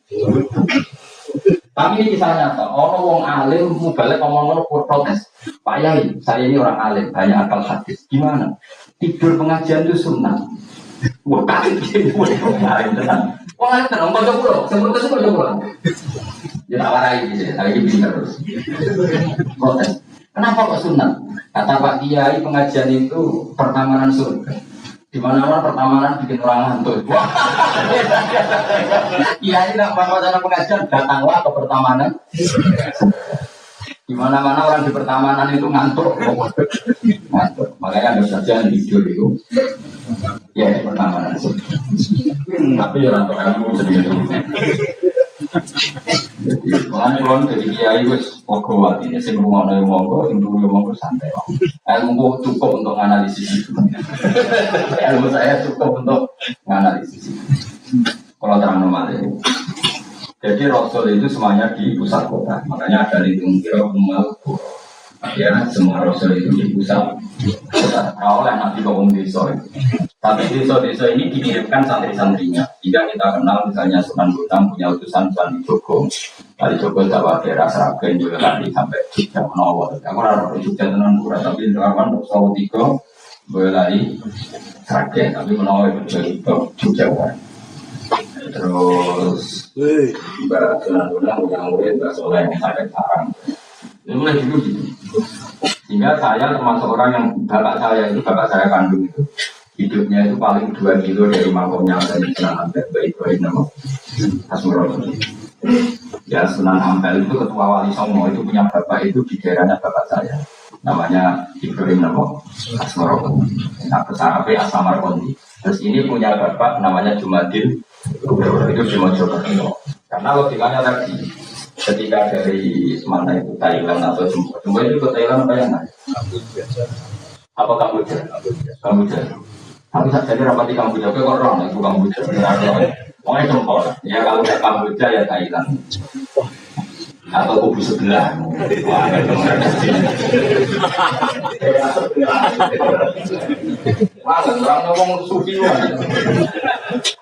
Tapi ini kisah nyata, orang wong alim mubalek ngomong-ngomong protes. Pak Yai, saya ini orang alim, banyak akal hadis. Gimana? Tidur pengajian itu sunnah. Wah, kali ini alim tenang. Wong alim tenang, baca pulau, seperti itu baca pulau. Ya tak warai gitu, saya ini pintar terus. Protes. Kenapa kok sunnah? Kata Pak Kiai, pengajian itu pertamanan surga. Di mana-mana pertamanan bikin orang ngantuk. Iya ini nak wacana pengajian datanglah ke pertamanan. Di mana-mana orang di pertamanan itu ngantuk. Ngantuk. Makanya harus saja tidur itu. Ya di pertamanan. Tapi orang tua kamu sendiri. Jadi kalau jadi kiai wes pokok ini sih mau ngomong santai. Ilmu cukup untuk analisis itu. Ilmu saya cukup untuk analisis itu. Kalau terang normal ini. Jadi Rasul itu semuanya di pusat kota. Makanya ada hitung kira umal. Ya semua Rasul itu di pusat kota. Awalnya nanti ke desa. Tapi desa-desa ini dikirimkan santri-santrinya. Jika kita kenal misalnya Sunan Bonang punya utusan Sunan Jogo. Kali Jogo dapat daerah Sragen juga nanti sampai Jogja Menawa. Aku rasa Jogja Tenan Pura tapi Indrawan Solo 3 boleh lari Sragen tapi Menawa itu ke Jogja. Terus Mbak Sunan Bonang punya murid Mbak Soleh yang sampai sekarang. Ini mulai dulu gitu. Sehingga saya termasuk orang yang bapak saya kandung itu. Hidupnya itu paling 2 kilo dari makomnya dari Sunan Ampel baik nama Asmoro. Ya Sunan Ampel itu ketua wali Songo itu punya bapak itu di daerahnya bapak saya namanya Ibrahim nama Asmoro. Nah besar apa Asamar Kondi. Terus ini punya bapak namanya Jumadil itu di Mojokerto. Karena logikanya tadi ketika dari mana itu Thailand atau Jumbo itu ke Thailand apa yang naik? Apa Kamboja? Kamboja. Tapi saat jadi rapati Kamboja, kok orang itu Kamboja. Pokoknya jempol. Ya kalau nggak Kamboja ya Thailand. Atau kubu sebelah. Wah, itu orang ngomong sufi lah.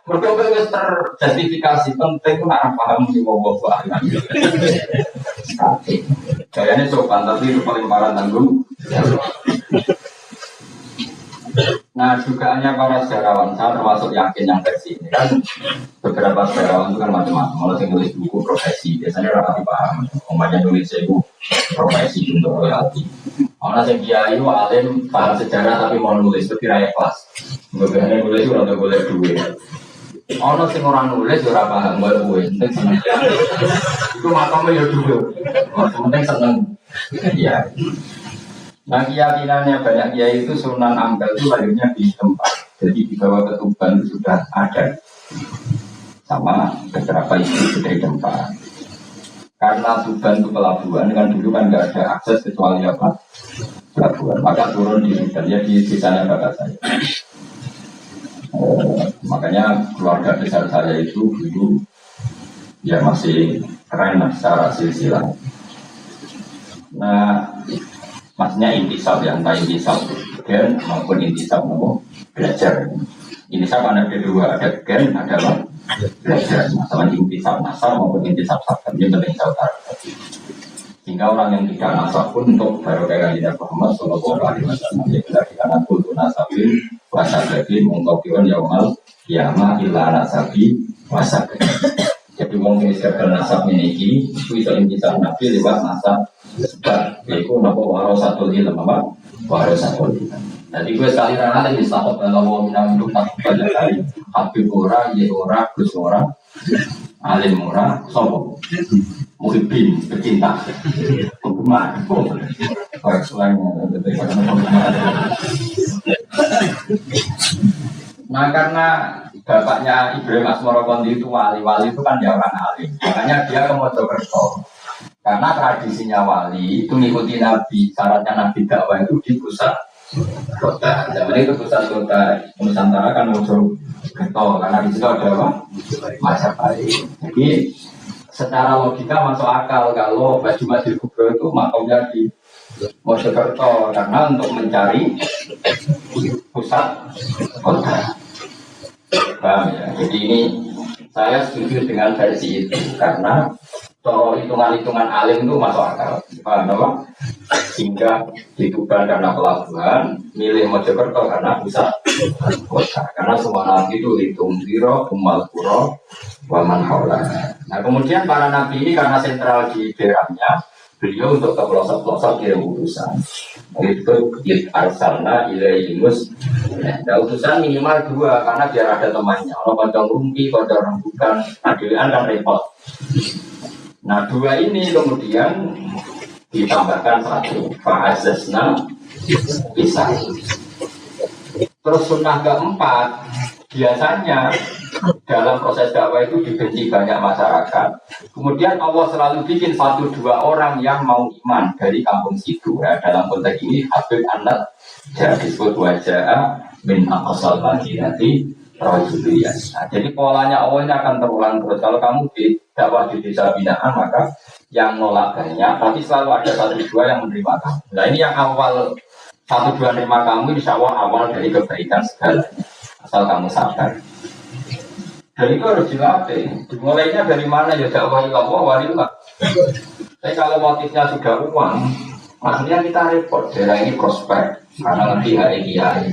Mereka terjustifikasi penting pun arah paham di bawah bahaya. Kayaknya sopan tapi itu paling parah tanggung. Nah, dugaannya para sejarawan, saya termasuk yakin yang versi ini kan beberapa sejarawan itu kan macam-macam. Kalau saya nulis buku profesi, biasanya rapati paham. Umpamanya nulis buku profesi untuk royalti. Kalau saya kiai alim paham sejarah tapi mau nulis itu kira kelas. Biasanya nulis itu untuk boleh duit. Ono sing orang nulis ora paham wae kowe. Itu makamnya ya dulu. Penting seneng. Iya. Nah keyakinannya banyak kiai itu Sunan Ampel itu lahirnya di tempat, jadi di bawah Ketuban itu sudah ada sama beberapa istri dari tempat. Karena Tuban itu pelabuhan kan dulu kan nggak ada akses kecuali apa pelabuhan, maka turun di Tuban ya di desanya bapak saya. Makanya keluarga besar saya itu dulu ya masih keren lah secara silsilah. Nah maksudnya intisab ya, entah intisab gen maupun intisab mau belajar. Intisab ada dua, ada gen, ada apa? Belajar. Masalah intisab nasab maupun intisab sabab ini penting saudara. Sehingga orang yang tidak nasab pun untuk baru kayak Nabi Muhammad Sallallahu Alaihi Wasallam ya kita dikatakan kultu nasabin wasabin mengkopion yaumal kiamah illa nasabi wasabin. Jadi wong sing gagal nasab meniki itu bisa intisab Nabi lewat nasab sebab yaitu nopo warasatul ilm apa warasatul ilm. Jadi gue sekali nanti bisa kalau mau minum hidup tak banyak kali habib ora ye ora gus ora alim ora sopo muhibbin pecinta penggemar kayak selain nah karena bapaknya Ibrahim Asmorokondi itu wali itu kan dia orang alim makanya dia ke Mojokerto karena tradisinya wali itu mengikuti Nabi syaratnya Nabi dakwah itu di pusat kota zaman itu pusat kota Nusantara kan Mojokerto karena di situ ada apa? Majapahit jadi secara logika masuk akal kalau Mbah Jumadil Kubro itu makamnya di Mojokerto karena untuk mencari pusat kota. Paham ya? Jadi ini saya setuju dengan versi itu karena kalau hitungan-hitungan alim itu masuk akal. Paham apa? Sehingga di Tuban karena pelabuhan, milih Mojokerto karena pusat kota. Karena semua nabi itu hitung zero, umal kuro, waman haulah. Nah kemudian para nabi ini karena sentral di daerahnya, beliau untuk ke pelosok-pelosok kirim utusan. Itu arsalna ilaihimus. Nah utusan minimal 2 karena biar ada temannya. Kalau pada rumpi, pada rembukan, adilian kan repot. Nah 2 ini kemudian ditambahkan 1 fa'azazna bisa. Terus sunnah keempat biasanya dalam proses dakwah itu dibenci banyak masyarakat. Kemudian Allah selalu bikin 1-2 orang yang mau iman dari kampung situ. Ya, dalam konteks ini Habib Anak jadi disebut wajah min aqsal madinati rajuliyah. Nah, jadi polanya Allah ini akan terulang terus. Kalau kamu di dakwah di desa binaan maka yang nolak banyak, tapi selalu ada 1-2 yang menerima kamu. Nah ini yang awal 1-2 menerima kamu insya Allah awal dari kebaikan segalanya. Asal kamu sabar. Dan itu harus dilatih. Dimulainya dari mana ya dakwah Allah walilah. Tapi kalau motifnya sudah uang, maksudnya kita repot. Daerah ini prospek karena lebih hari kiai.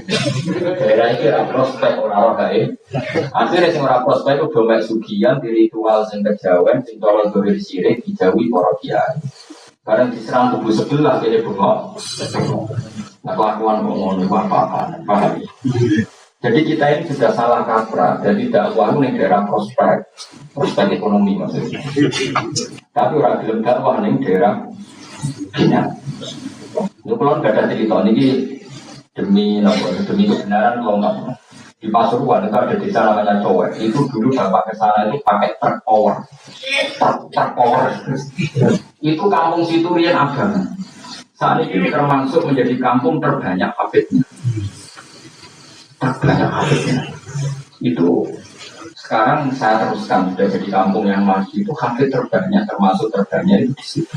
Daerah ini prospek orang hari. Akhirnya sing ora prospek itu domek sugihan, ritual sing kejawen, sing tolong duri sirik dijauhi para kiai. Barang diserang kubu sebelah kene bengok. Nah kelakuan ngono apa-apa, paham. Jadi kita ini sudah salah kaprah, jadi dakwah ini daerah prospek ekonomi maksudnya. Tapi orang belum dakwah ini daerah Bina. Itu kalau nggak ada cerita ini demi kebenaran kalau nggak di Pasuruan itu ada desa namanya Cowek. Itu dulu bapak ke sana itu pakai truk power. Itu kampung situ rian agama. Saat ini termasuk menjadi kampung terbanyak hafidnya. Banyak hafidnya. Itu sekarang saya teruskan sudah jadi kampung yang maju itu hafid terbanyak termasuk terbanyak itu di situ.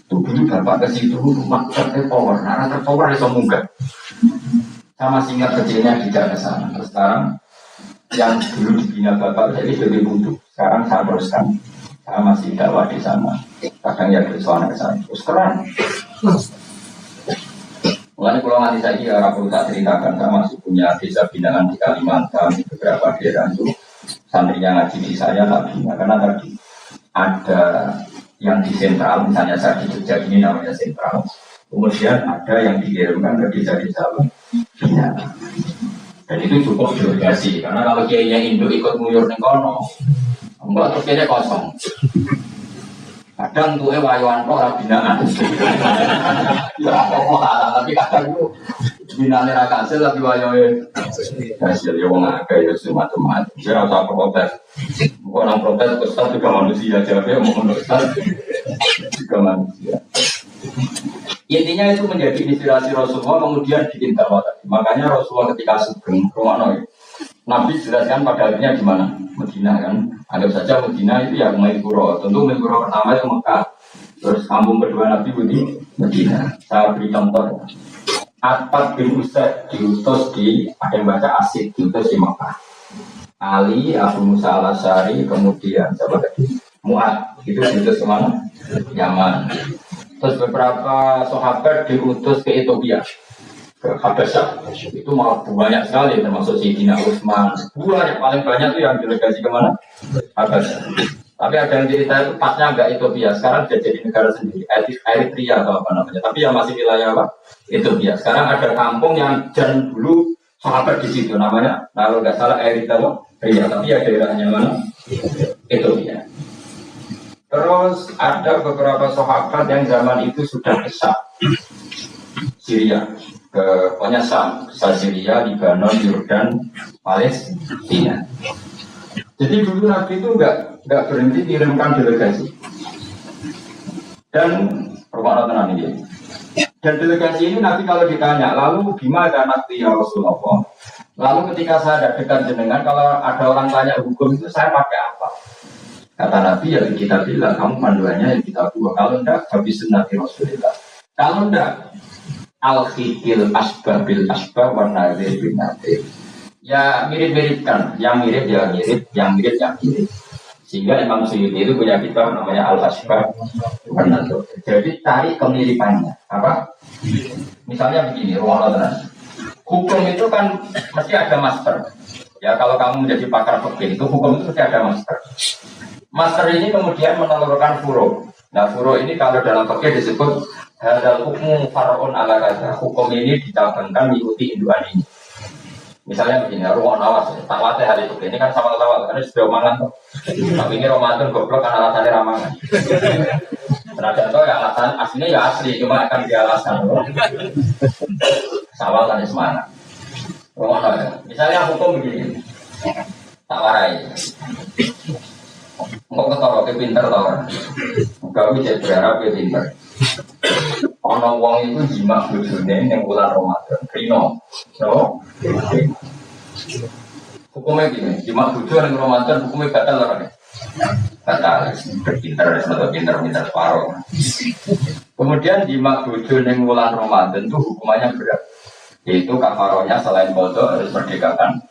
Itu dulu bapak ke situ rumah terpower, nah terpower itu munggah. Sama singkat kecilnya tidak ke sana. Terus sekarang yang dulu dibina bapak jadi lebih butuh. Sekarang saya teruskan, saya masih dakwah di sana. Kadang ya bersuara ke sana. Terus keren. Mulanya kalau nanti saya kira aku tak ceritakan, saya masih punya desa binaan di Kalimantan, beberapa daerah itu santrinya ngaji di saya tak bina, karena tadi ada yang di sentral, misalnya saya di Jogja ini namanya sentral, kemudian ada yang dikirimkan ke desa-desa binaan. Dan itu cukup delegasi, karena kalau kiainya Indo ikut nguyur ning kono, enggak terus kayaknya kosong. Kadang kadang tuh wayoan ora binaan. Ya apa tapi kadang itu binane ra kasil tapi wayoe hasil ya wong akeh ya semacam-macam. Ya ora protes. Orang protes Ustaz juga manusia jawabnya mau Ustaz juga manusia. Intinya itu menjadi inspirasi Rasulullah kemudian bikin dakwah tadi. Makanya Rasulullah ketika sugeng rumah Nabi jelaskan pada akhirnya di mana? Medina kan. Anggap saja Medina itu ya Maipuro. Tentu Maipuro pertama itu Mekah. Terus kampung kedua Nabi di Medina. Saya beri contoh. Atad bin Usaid diutus di, ada yang baca Asyid, diutus di Mekah. Ali, Abu Musa al-Asy'ari, kemudian siapa tadi? Mu'ad, itu diutus kemana? Yaman. Terus beberapa sahabat diutus ke Ethiopia, ke Habasyah. Itu malah banyak sekali, termasuk Sayyidina Utsman. Banyak, paling banyak itu yang delegasi kemana? Habasyah. Tapi ada yang cerita itu pasnya enggak Ethiopia. Sekarang sudah jadi negara sendiri, Eritrea atau apa namanya. Tapi yang masih wilayah apa? Ethiopia. Sekarang ada kampung yang jan dulu sahabat di situ, namanya kalau nggak salah Eritrea. Tapi ya daerahnya mana? Ethiopia. Terus ada beberapa sahabat yang zaman itu sudah ke Syam, Syria, ke pokoknya Syam, Syria, Lebanon, Yordan, Palestina. Jadi dulu Nabi itu nggak berhenti kirimkan delegasi. Dan rumah tenang ini. Dan delegasi ini Nabi kalau ditanya, lalu gimana Nabi ya Rasulullah? Lalu ketika saya ada dekat jenengan, kalau ada orang tanya hukum itu saya pakai apa? Kata Nabi ya kita bilang kamu panduannya yang kita buat. Kalau enggak habis Nabi Rasulullah. Kalau enggak al-khikil asbabil asbab warnadir bin nadir. Ya mirip-mirip kan, yang mirip ya mirip, yang mirip yang mirip. Sehingga Imam Suyuti itu punya kitab namanya al-asbab warnadir. Jadi cari kemiripannya. Apa? Misalnya begini, ruang lateran. Hukum itu kan mesti ada master. Ya kalau kamu menjadi pakar fikih itu hukum itu mesti ada master. Master ini kemudian menelurkan furo. Nah furo ini kalau dalam fikih disebut hadal hukmu far'un ala kaza. Hukum ini dicabangkan mengikuti induan ini. Misalnya begini, ruang awas, tak latih hari fikih ini kan sama-sama karena sudah omongan tuh. Tapi ini Ramadan goblok kan alasannya ramangan. Ternyata itu ya alasan aslinya ya asli, cuma akan dia alasan. Sawal kan semangat. Ruang awas. Misalnya hukum begini, tak warai. Mau ketara ke pinter tau. Gawe cek berharap ke pinter. Ono wong itu jima bojone ning bulan Ramadan. Krino. No. Hukumnya gini, jima bojo ning Ramadan hukumnya batal ora nek? Batal. Pinter separuh. Kemudian jima bojo ning bulan Ramadan itu hukumannya berat. Yaitu kafarohnya selain qada harus merdekakan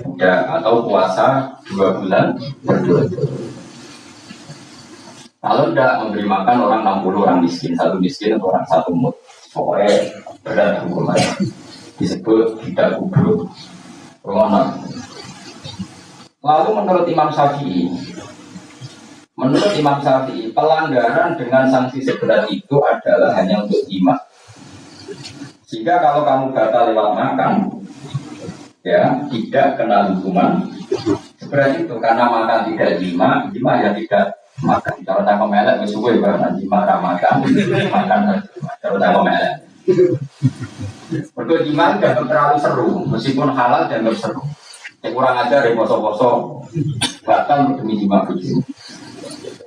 budak atau puasa 2 bulan berturut-turut. Kalau tidak memberi makan orang 60 orang miskin, satu miskin atau orang satu mut, pokoknya berat hukumannya. Disebut tidak kubruk rumah. Lalu menurut Imam Syafi'i, pelanggaran dengan sanksi seberat itu adalah hanya untuk jima. Sehingga kalau kamu batal lewat makan, ya tidak kena hukuman seberat itu karena makan tidak jima ya tidak makan. Kalau tak memelek mesuwe karena jima makan kalau tak memelek. Berdua jima tidak terlalu seru, meskipun halal dan seru. Yang kurang ajar ya poso-poso batal demi jima begini.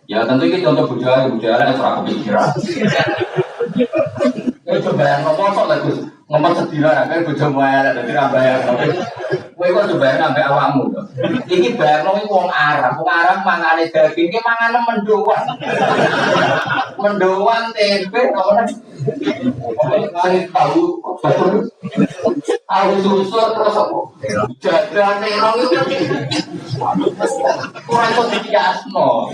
Ya tentu ini contoh budaya yang serah kepikiran. Coba yang ngomong lah Gus, ngomong sedilan, kan gue coba ya, tapi rambayar. Gue kok coba ya sampai awakmu. Ini bayar nong wong Arab mangane daging, ini mangane mendoan tempe, tahu susu terus apa? Jadane nong itu kurang kok dikiasno.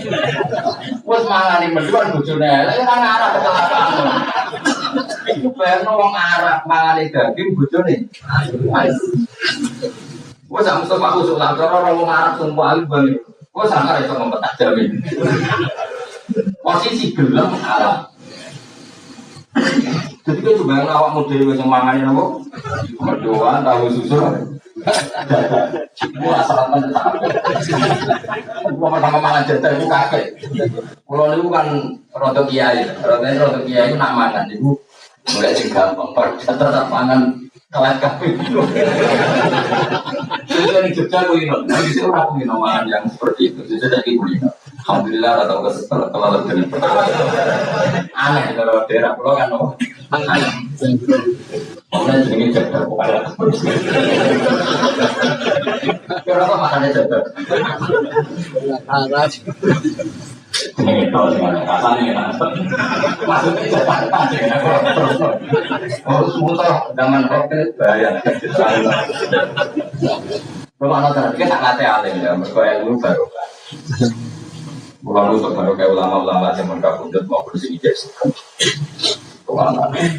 Wes mangane mendoan bojone elek nang Arab kecelakaan. Itu bayar wong Arab mangane daging bojone. Wes sak mesti Pak Usuk lan cara wong Arab sumpah ali bali. Wes sangar iso ngomong tak jamin. Posisi gelem Arab. Jadi kan juga awak model wis mangane napa? Berdoa tahu susu. Gua asal menetap. Gua pertama mangan jadah itu kaget. Kalau itu kan rodo kiai, rodo kiai itu nak mangan itu mulai sing gampang. Tetap mangan kelas kafe. Jadi yang Jogja kulino, nah di sini orang kulino mangan yang seperti itu. Jadi kulino. Alhamdulillah atau kalau jadi aneh kalau daerah pulau kan aneh. Mana ini jaga bukan? Kenapa makannya jaga? Aras. Ini tahu sih mana kasarnya kan? Maksudnya jaga oh semua zaman roket bahaya. Kalau anak terakhir kita nggak alim ya, berkoyak dulu baru. Bukan untuk baru kayak ulama-ulama yang berkabundut mau bersih ijazah.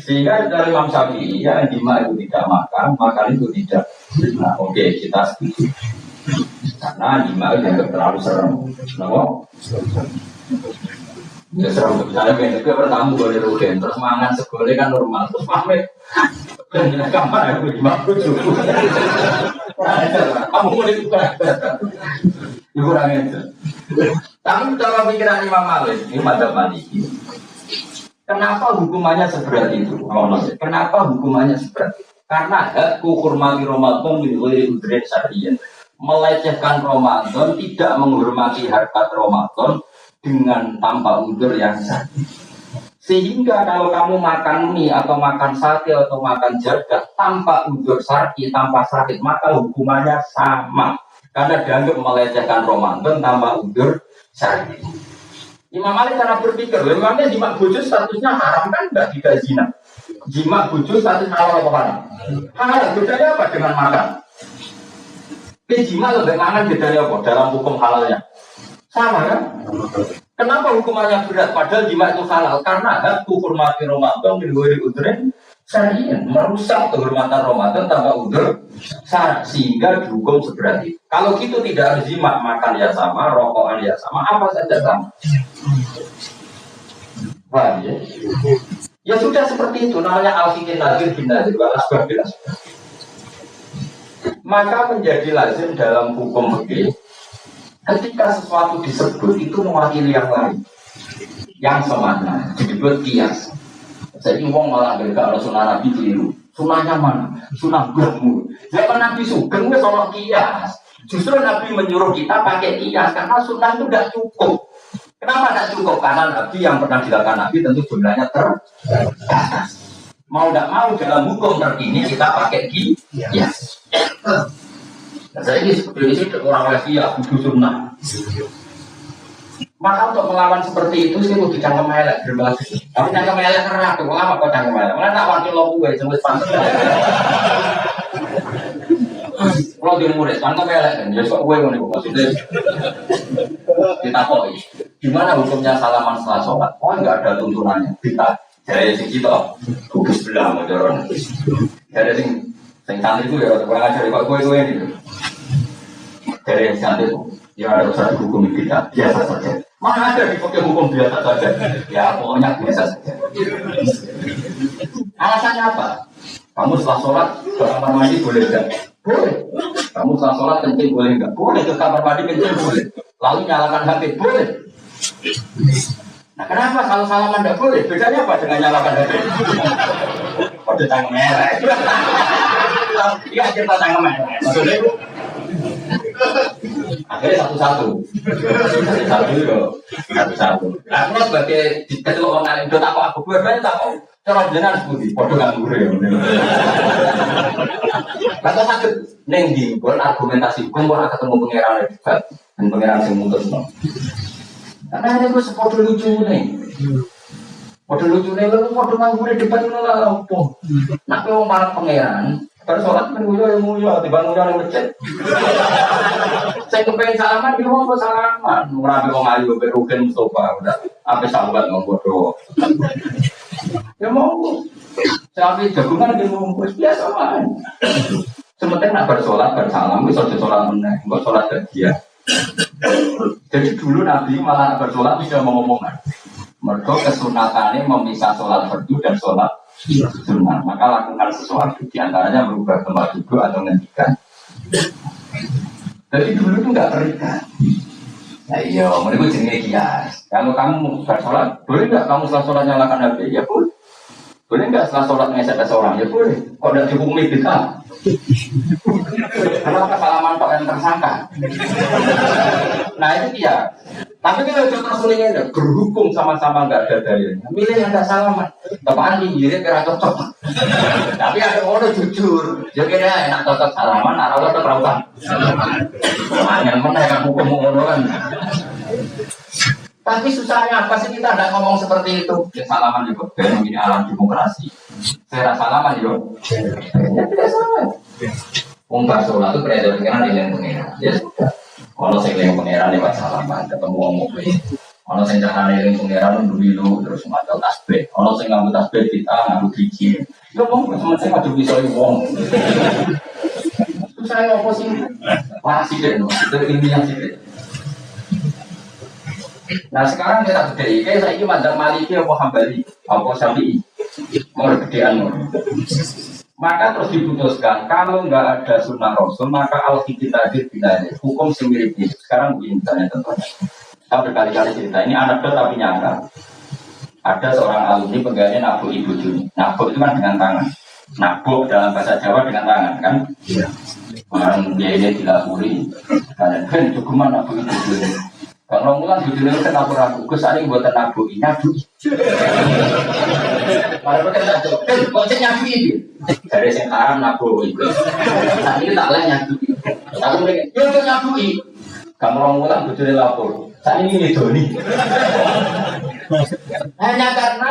Sehingga dari Imam Syafi'i yang jima itu tidak makan itu tidak. Nah, oke, kita setuju. Karena jima itu yang terlalu serem. Kenapa? Ya serem. Misalnya kayak itu pertama boleh rugen, terus mangan segoleh kan normal, terus pamit. Dan di kamar aku jima lucu. Kamu boleh buka. Kurang itu. Tapi dalam pikiran Imam Malik, ini madzhab Maliki. Kenapa hukumannya seberat itu? Kenapa hukumannya seberat itu? Karena hakku hormati Ramadan min ghairi udhrin syar'iyyin. Melecehkan Ramadan, tidak menghormati harkat Ramadan dengan tanpa udzur yang syar'i. Sehingga kalau kamu makan mie atau makan sate atau makan jadah tanpa udzur syar'i, tanpa sakit, maka hukumannya sama. Karena dianggap melecehkan Ramadan tanpa udzur syar'i. Imam Malik cara berpikir, memangnya jima bojo statusnya haram kan tidak tidak zina. Jima bojo status halal apa haram? Halal, bedanya apa dengan makan? Jima lebih makan bedanya apa dalam hukum halalnya? Sama kan? Kenapa hukumannya berat padahal jima itu halal? Karena hakku hormati Ramadan min ghairi udhrin syar'iyyin, merusak kehormatan Ramadan tanpa udzur syar'i sehingga dihukum seberat itu. Kalau gitu tidak harus jima, makan ya sama, rokokan ya sama, apa saja sama. Paham ya? Ya sudah seperti itu, namanya al-fiqhin nazir bin nazir wa asbab bin asbab. Maka menjadi lazim dalam hukum fikih ketika sesuatu disebut itu mewakili yang lain yang semakna, disebut qiyas. Jadi wong malah berkata sunnah Nabi keliru. Sunnahnya mana? Sunnah bermu. Zaman Nabi Sugeng wis ana qiyas. Justru Nabi menyuruh kita pakai qiyas karena sunnah itu tidak cukup. Kenapa tidak cukup? Karena Nabi yang pernah dilakukan Nabi tentu jumlahnya terbatas. Mau tidak mau dalam hukum terkini kita pakai qiyas. Nah, saya ini seperti ini orang Wahabi butuh sunnah. Maka untuk melawan seperti itu sih mau dicangkem elek berbasis. Tapi cangkem elek karena aku lama kok cangkem elek. Mana tak wakil lo gue jemput pantas. Kalau di murid cangkem elek kan, ya sok gue mau nih maksudnya. Kita koi. Gimana hukumnya salaman setelah sholat? Oh enggak ada tuntunannya. Kita jadi sing kita kubus belah mojoran. Jadi sing cantik itu ya kurang ajar kok gue ini. Dari yang cantik itu ya ada satu hukum kita biasa saja. Mana ada di pakai hukum biasa saja? Ya pokoknya biasa saja. Alasannya apa? Kamu setelah sholat ke kamar mandi boleh enggak? Boleh. Kamu setelah sholat kencing boleh enggak? Boleh. Ke kamar mandi kencing boleh. Lalu nyalakan HP boleh. Nah kenapa kalau salaman enggak boleh? Bedanya apa dengan nyalakan HP? Pada tangan merah. Iya cerita tangan merah. Maksudnya akhirnya satu-satu satu-satu. Nah, aku sebagai ketua orang alim, aku berbanyak tak cara jenar seperti podo nganggur ya. Kata sakit nenggi, buat argumentasi, gue mau ketemu pengeran debat dan pengeran yang mutus no. Karena ini gue sepodo lucu nih, podo lucu nih, lalu podo nganggur debat itu lah apa? Nak mau marah pengeran. Terus sholat menguyo dibangun yang masjid. Saya kepengen salaman, dia mau salaman. Murabi orang ayu, berukin Mustafa, udah apa sahabat ngomong ya mau, tapi jagungan dia mau biasa lah. Sementara nak bersolat bersalam, bisa bersolat meneng, nggak sholat dia. Jadi dulu Nabi malah bersolat bisa mengomongkan. Mereka kesunatannya memisah sholat fardu dan sholat sunnah, maka lakukan sesuatu diantaranya berubah tempat duduk atau ngendikan Jadi dulu itu nggak terikat. Nah iya, mereka jenenge kias. Kalau kamu sholat, boleh nggak kamu setelah sholat nyalakan HP? Ya boleh. Boleh nggak setelah sholat ngesek seorang? Ya boleh. Kok udah dihukumi bid'ah? Karena kesalahan kok yang tersangka. Nah itu dia. Tapi kalau contoh sulingnya berhubung sama-sama nggak ada dalilnya, milih yang nggak salaman. Tepaan diri kira cocok. Tapi ada orang jujur, jadi kira enak cocok salaman, arah tetap rawat. Yang mana yang hukum kan? Tapi susahnya apa sih kita tidak ngomong seperti itu? Ya salaman juga, kayak begini alam demokrasi. Saya salaman yuk. Ya tidak sama. Umpah sholat itu predominan di yang pengeran. Ya sudah. Kalau saya yang pengeran lewat salaman, ketemu omong baik. Kalau saya jangan yang pengeran dulu terus ngambil tasbih. Kalau saya ngambil tasbih kita ngambil biji. Ya mau sama saya maju bisa uang. Itu saya apa sih? Wah sih deh, itu ini yang sih. Nah sekarang kita beda, kayak saya ini mazhab Maliki apa Hambali, apa Syafi'i, mau gedean. Maka terus diputuskan kalau nggak ada sunnah Rasul maka al-Qitadid binari hukum semirip ini. Sekarang begini misalnya contohnya, saya berkali-kali cerita ini anekdot tapi nyata. Ada seorang alumni pegawainya nabuk ibu Juni. Nabuk itu kan dengan tangan. Nabuk dalam bahasa Jawa dengan tangan kan? Iya. Orang dia ini dilapuri. Karena kan cukup nabuk ibu Juni. Kalau mulan bujune kan aku ragu, Gus ari mboten nabuki, nabuki. Mare kok kok nyabuki. Dari sing haram nabuki. Sakniki tak lek nyabuki. Aku mrene, yo nyabuki. Kamu mulan bujune lapor. Sakniki ngidoni. Hanya karena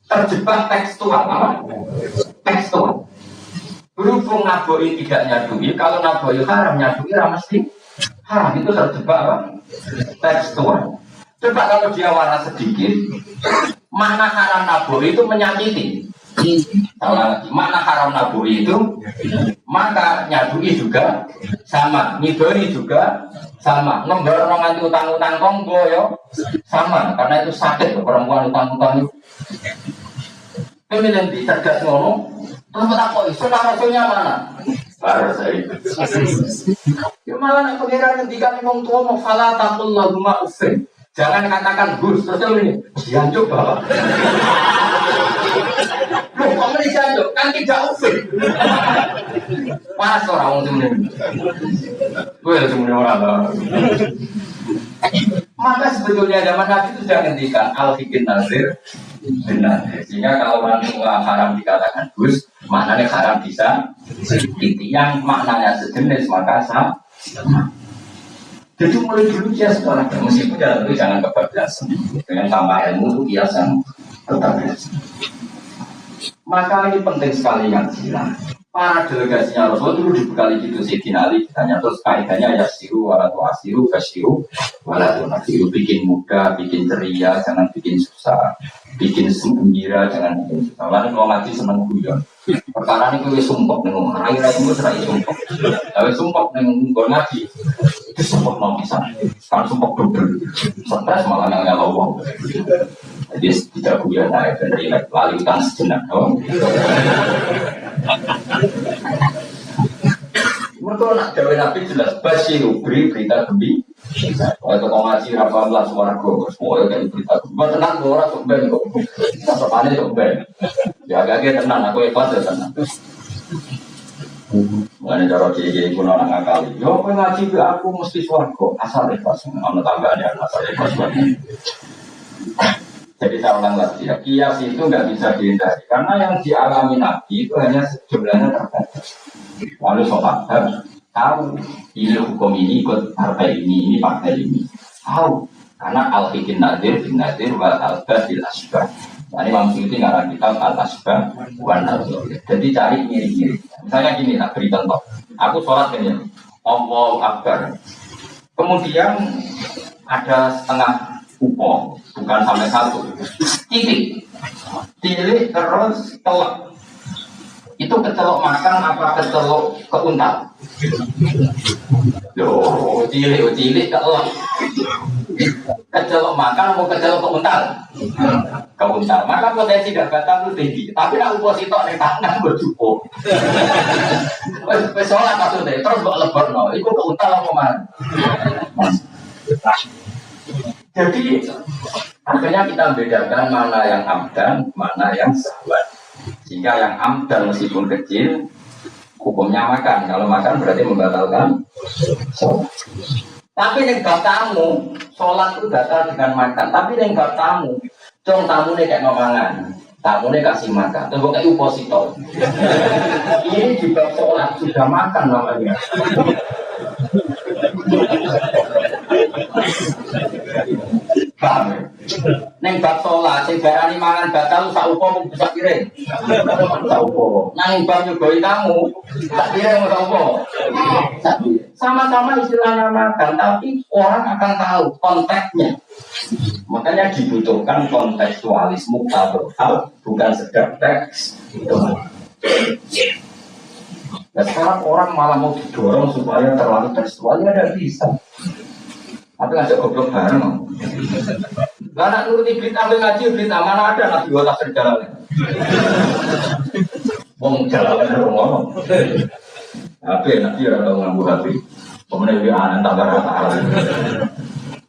terjebak tekstual, apa? Tekstual. Berhubung nabuki tidak nyabuki, kalau nabuki haram nyabuki ra mesti haram itu terjebak apa? Tekstual. Coba kalau dia warna sedikit, makna haram naboi itu menyakiti. Makna haram naboi itu, maka nyabui juga sama, ngidoni juga sama. Ngembar orang nganti utang-utang konggo yo sama, karena itu sakit perempuan utang-utang itu. Pemilihan di cerdas ngono, terus tak kok sunnah rasulnya mana? Baru saya itu. Ya malah nak pengiran ngendikan wong tua mau fala taqul lahuma uffin. Jangan katakan Gus, terus ini dianjuk Bapak. Loh, kok meni dianjuk? Kan tidak uffin. Panas orang wong semene. Gue semene orang. Maka sebetulnya zaman Nabi itu sudah ngendikan al-fiqhin nazir benar. Sehingga kalau orang tua haram dikatakan Gus, maknanya haram bisa itu yang maknanya sejenis maka sama. Jadi mulai dulu dia sekolah meskipun dalam itu jangan kebablasan dengan tambah ilmu itu biasa tetap biasa. Maka ini penting sekali yang jelas. Para delegasinya Rasul dulu dibekali gitu Sayyidina Ali ditanya terus kaidahnya yasiru walatu asiru fasiru walatu nasiru, bikin mudah, bikin ceria, jangan bikin susah, bikin gembira, jangan bikin susah. Lalu kalau ngaji seneng guyon. Perkara ini gue sumpah nih, rai-rai gue serai sumpah. Tapi sumpah nih gue ngaji itu sumpah mau bisa, kan sumpah double, stres malah nggak lowong. Jadi tidak guyon naik dan rileks, lalu utang sejenak. Mereka nak jawab Nabi jelas Basiru beri berita gembira. Kalau kau ngaji rapalah suara gue, semua kayak berita gembira. Tenang gue orang sok ben kok, sopannya sok ben. Ya agak tenang, aku ikhlas ya tenang. Mengenai cara kiai pun orang ngakali. Yo kau ngaji ke aku mesti suaraku asal ikhlas. Mana tangganya asal ikhlas banget. Jadi saya ulang lagi ya, kias itu nggak bisa dihindari karena yang dialami Nabi itu hanya jumlahnya terbatas. Lalu sahabat tahu ini hukum ini ikut partai ini partai ini tahu karena al-fiqhin nadir bin nadir wal al-badil asbah. Ini maksudnya ngarang kita al-asbah wan nadir. Jadi cari mirip-mirip. Misalnya gini, tak beri contoh. Aku sholat ini, Allahu Akbar. Kemudian ada setengah upong, bukan sampai satu. Titik terus telok. Itu kecelok makan apa kecelok keuntal? Yo, cilik telok. Kecelok makan mau kecelok keuntal. Keuntal. Maka potensi gak batal itu tinggi. Tapi nak upositor ning tangan berjupo. Wis salat maksudnya terus kok lebarno. Iku keuntal apa man? Jadi akhirnya kita bedakan mana yang amdan, mana yang sahwan. Sehingga yang amdan meskipun kecil hukumnya makan. Kalau makan berarti membatalkan sholat. Tapi yang bab tamu, sholat itu batal dengan makan. Tapi yang bab tamu, cong tamu ini kayak ngomongan, tamu ini kasih makan. Terus kayak upositor. Ini di bab sholat sudah makan namanya. Paham ya? Neng bab sholat, sing barani mangan batal sak upo mung bisa piring. Sak upo. Nang bab nyugoi tamu, sak piring sak upo. Sama-sama istilahnya makan, tapi orang akan tahu konteksnya. Makanya dibutuhkan kontekstualis muktabel, bukan sekedar teks. Nah, sekarang orang malah mau didorong supaya terlalu tekstual, ya tidak bisa. Tapi ngajak goblok bareng. Lah nak nuruti berita ngaji berita mana ada nabi wala serjalan. Wong jalan ngono. Tapi nabi ora tau nganggo HP. Pemenang dia anak tak rata.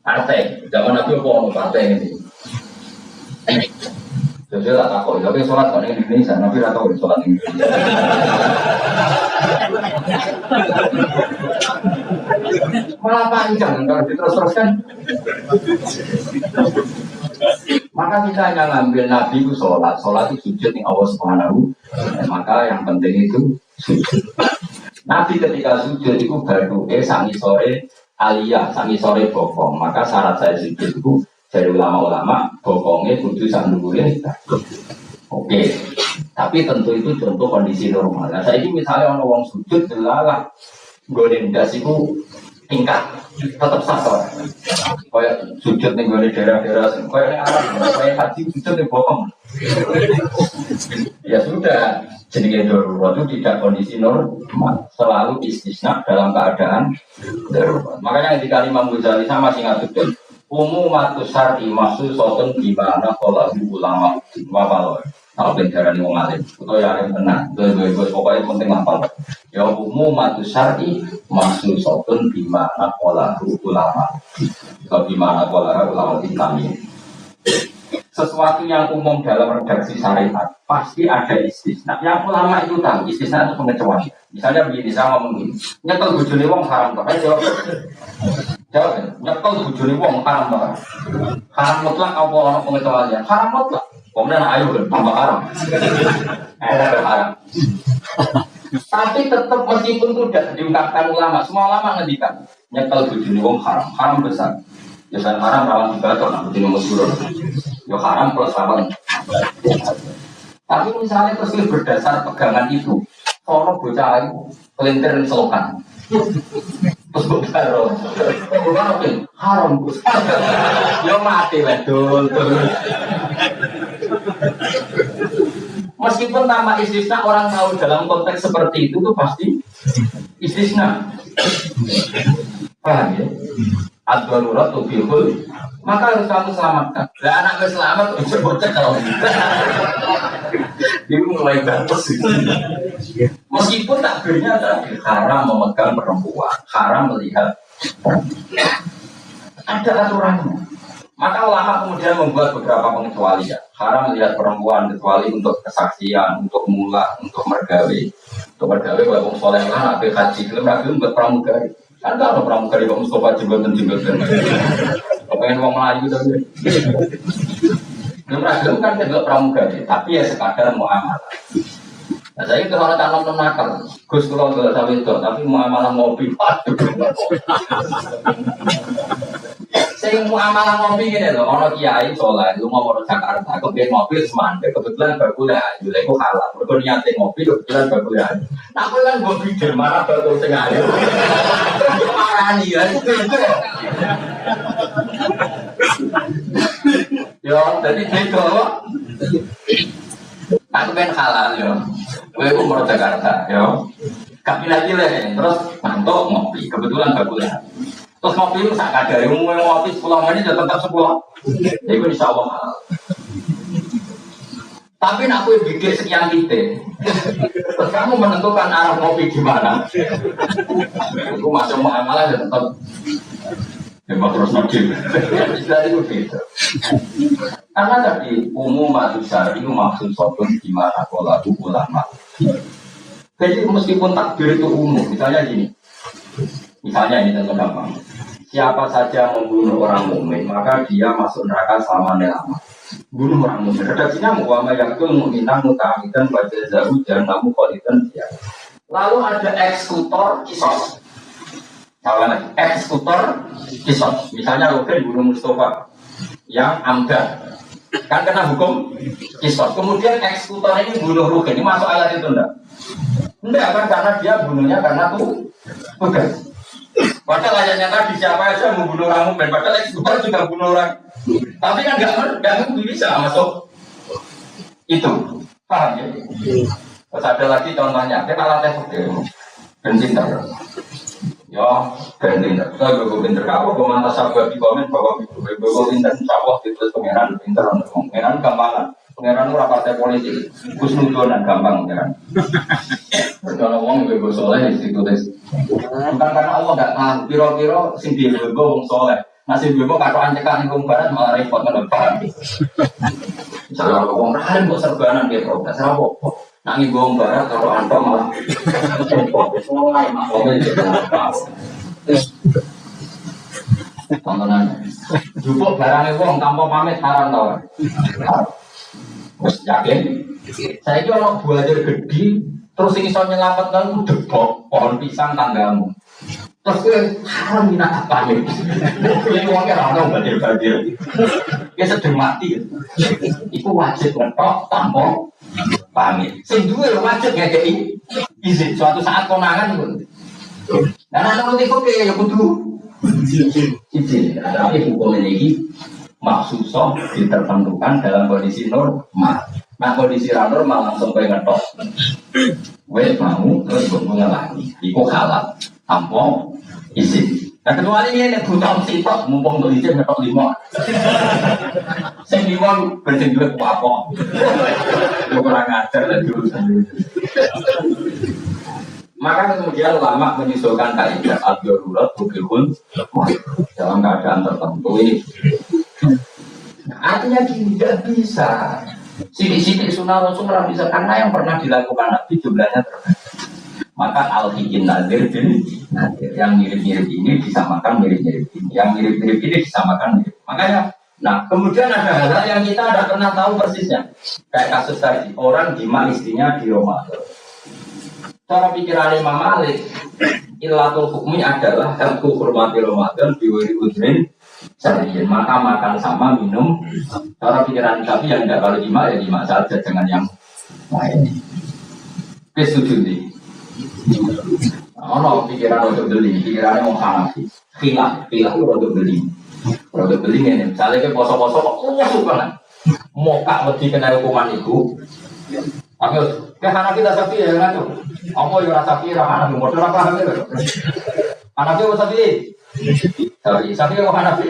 Partai, zaman nabi apa ono partai ini. Jadi tak takut, tapi sholat kok di Indonesia, nabi ora tau sholat di Indonesia. Malah panjang kalau diterus-teruskan. Maka kita hanya ngambil nabi itu sholat itu sujud yang Allah Subhanahu. Maka yang penting itu sujud. Nabi ketika sujud itu baru sangi sore aliyah, sangi sore bokong. Maka syarat saya sujud itu dari ulama-ulama bokongnya kudu sandungnya. Oke. Tapi tentu itu contoh kondisi normal. Nah, saya ini misalnya orang wong sujud delalah golden das itu tingkat tetap sah. Kayak sujud nih golden daerah-daerah, kayak Arab, kayak haji sujud nih bokong. Ya sudah, jenenge darurat itu tidak kondisi normal, selalu istisna dalam keadaan darurat. Makanya ketika Imam Ghazali sama singat betul, umumatus syar'i mahsusatun gimana kalau ulama wapalo. Kalau bendarani wong alim, atau yang tenang, pokoknya penting hafal. Ya umumatus syar'i mahsusatun gimana kalau ulama, atau gimana kalau ulama Islami. Sesuatu yang umum dalam redaksi syariat pasti ada istisna. Yang ulama itu tahu istisna itu pengecualian. Misalnya begini, saya ngomong begini, nyekel bojone wong haram kok. Jawab. Nyekel bojone wong haram kok. Haram mutlak apa ono pengecualian? Haram mutlak. Kemudian ayo tambah haram. Ada haram. Tapi tetap meskipun itu sudah diungkapkan ulama, semua ulama ngendikan nyekel bojone wong haram, haram besar. Biasanya haram rawan dibatok, nak bojone musuh. Yo haram plus rawan. Tapi misalnya terus berdasar pegangan itu, orang bocah itu kelintir selokan. Terus bocah haram bos. Yo mati lah dul. Meskipun nama istisna orang tahu dalam konteks seperti itu tuh pasti istisna. Paham ya? Ad-darurat tubihul, maka harus kamu selamatkan. Lah anak selamat bocah kalau dia mulai batas. Meskipun takbirnya tadi haram memegang perempuan, haram melihat ada aturannya. Maka ulama kemudian membuat beberapa pengecualian. Haram melihat perempuan kecuali untuk kesaksian, untuk mula, untuk mergawe. Untuk mergawe kalau orang soleh kan ada haji, kalau buat pramugari. Kan kalau pramugari kok Mustafa jembatan. Pengen orang Melayu tapi. Meragam kan juga pramugari, tapi ya sekadar muamalah. Nah, saya itu orang tanam nakal, Gus kalau nggak tahu itu, tapi muamalah ngopi, waduh. Saya muamalah ngopi gini loh, orang kiai soleh, lu mau orang Jakarta, kemudian mobil semandek, kebetulan bagus lah, juga itu halal. Kemudian niatnya ngopi, kebetulan bagus lah. Nah, aku kan ngopi di mana bagus sengaja. Marah nih ya, itu. Yo, jadi gitu. Aku kan halal yo. Gue umur Jakarta yo. Kami lagi lah, terus mantuk ngopi, kebetulan bagus lah. Terus ngopi itu sak kadar, umumnya ngopi 10 menit ya tetap 10. Itu insya Allah halal. Tapi nak aku bikin sekian titik, terus kamu menentukan arah ngopi gimana? Aku masuk muamalah ya tetap memang terus ngopi. Istilah itu gitu. Karena tadi umum maksud itu maksud sopun gimana kalau ulama. Jadi meskipun takbir itu umum, misalnya gini. Misalnya ini tentu gampang. Siapa saja membunuh orang mukmin, maka dia masuk neraka selama lama. Bunuh orang mukmin. Redaksinya mu'amah yang itu mu'minah muta'amidan baca zahu dan namu kholidan dia. Lalu ada eksekutor kisos. Salah lagi. Eksekutor kisos. Misalnya Rogen bunuh Mustafa yang amdan. Kan kena hukum kisos. Kemudian eksekutor ini bunuh Rogen. Ini masuk ayat itu enggak? Enggak kan karena dia bunuhnya karena tugas. Padahal ayatnya tadi siapa aja membunuh orang mukmin, padahal eksekutor juga bunuh orang. Tapi kan nggak bisa masuk itu, paham ya? Terus ada lagi contohnya, kita latih bensin tak? Ya bensin tak. Kita gue pinter kau, gue mantas sahabat di komen bahwa gue pinter, insyaAllah itu pengeran pinter, pengeran gampangan. Pengeran ora partai politik, Gus Nudonan gampang pengeran. Kalau ngomong gue soleh itu tes. Bukan karena Allah nggak tahu, piro-piro sing dia gue wong soleh. Nasib gue katoan cekan ning barat malah repot nang depan. Misalnya kalau wong lain kok serbanan dia protes apa? Nangi gue barat kalau antok malah repot. Semua maklumnya tontonan. Jupuk barangnya wong tanpa pamit haram tau. Wes yakin? Saya itu orang belajar gede, terus ini soal nyelamatkan itu debok pohon pisang tanggamu. Terus gue haram minat apa nih? Ini uangnya rano banjir. Dia sedang mati. Itu wajib ngetok tanpa pamit. Sendiri wajib ngekei izin suatu saat konangan pun. Dan anak nanti kok ya kudu izin. Tapi hukum ini maksusah ditertentukan dalam kondisi normal. Nah kondisi normal langsung gue ngetok. Gue mau terus gue ngelangi. Itu halal tanpa izin. Nah kecuali ini butuh sitok mumpung untuk izin ngetok 5. Sing 5 bersih duit apa? Itu kurang ajar dan dulu. Maka kemudian ulama menyusulkan kaidah ad-darurat tuqihul dalam keadaan tertentu ini. Nah, artinya tidak bisa. Sidik-sidik sunnah rasul bisa karena yang pernah dilakukan Nabi jumlahnya terbatas. Maka al-hikin nadir bin nadir yang mirip-mirip ini disamakan mirip-mirip ini, yang mirip-mirip ini disamakan mirip. Makanya, nah kemudian ada hal yang kita tidak pernah tahu persisnya. Kayak kasus tadi orang jima istrinya di Ramadan. Cara pikiran Imam Malik, ilatul hukmi adalah harku hormati Ramadan biwiri udrin. Seharian maka makan sama minum. Cara pikiran tapi yang tidak kalau jima ya jima saja jangan yang lain. Kesetuju nih. Ono pikiran untuk beli, pikirannya mau Hanafi. Khilaf itu untuk beli. Untuk beli ini, misalnya ke poso-poso kok suka mau kak wedi kena hukuman itu. Tapi ke Hanafi tak sapi ya kan tuh. Apa yang rasa kira Hanafi modal apa Hanafi? Hanafi apa sapi? Sapi apa Hanafi?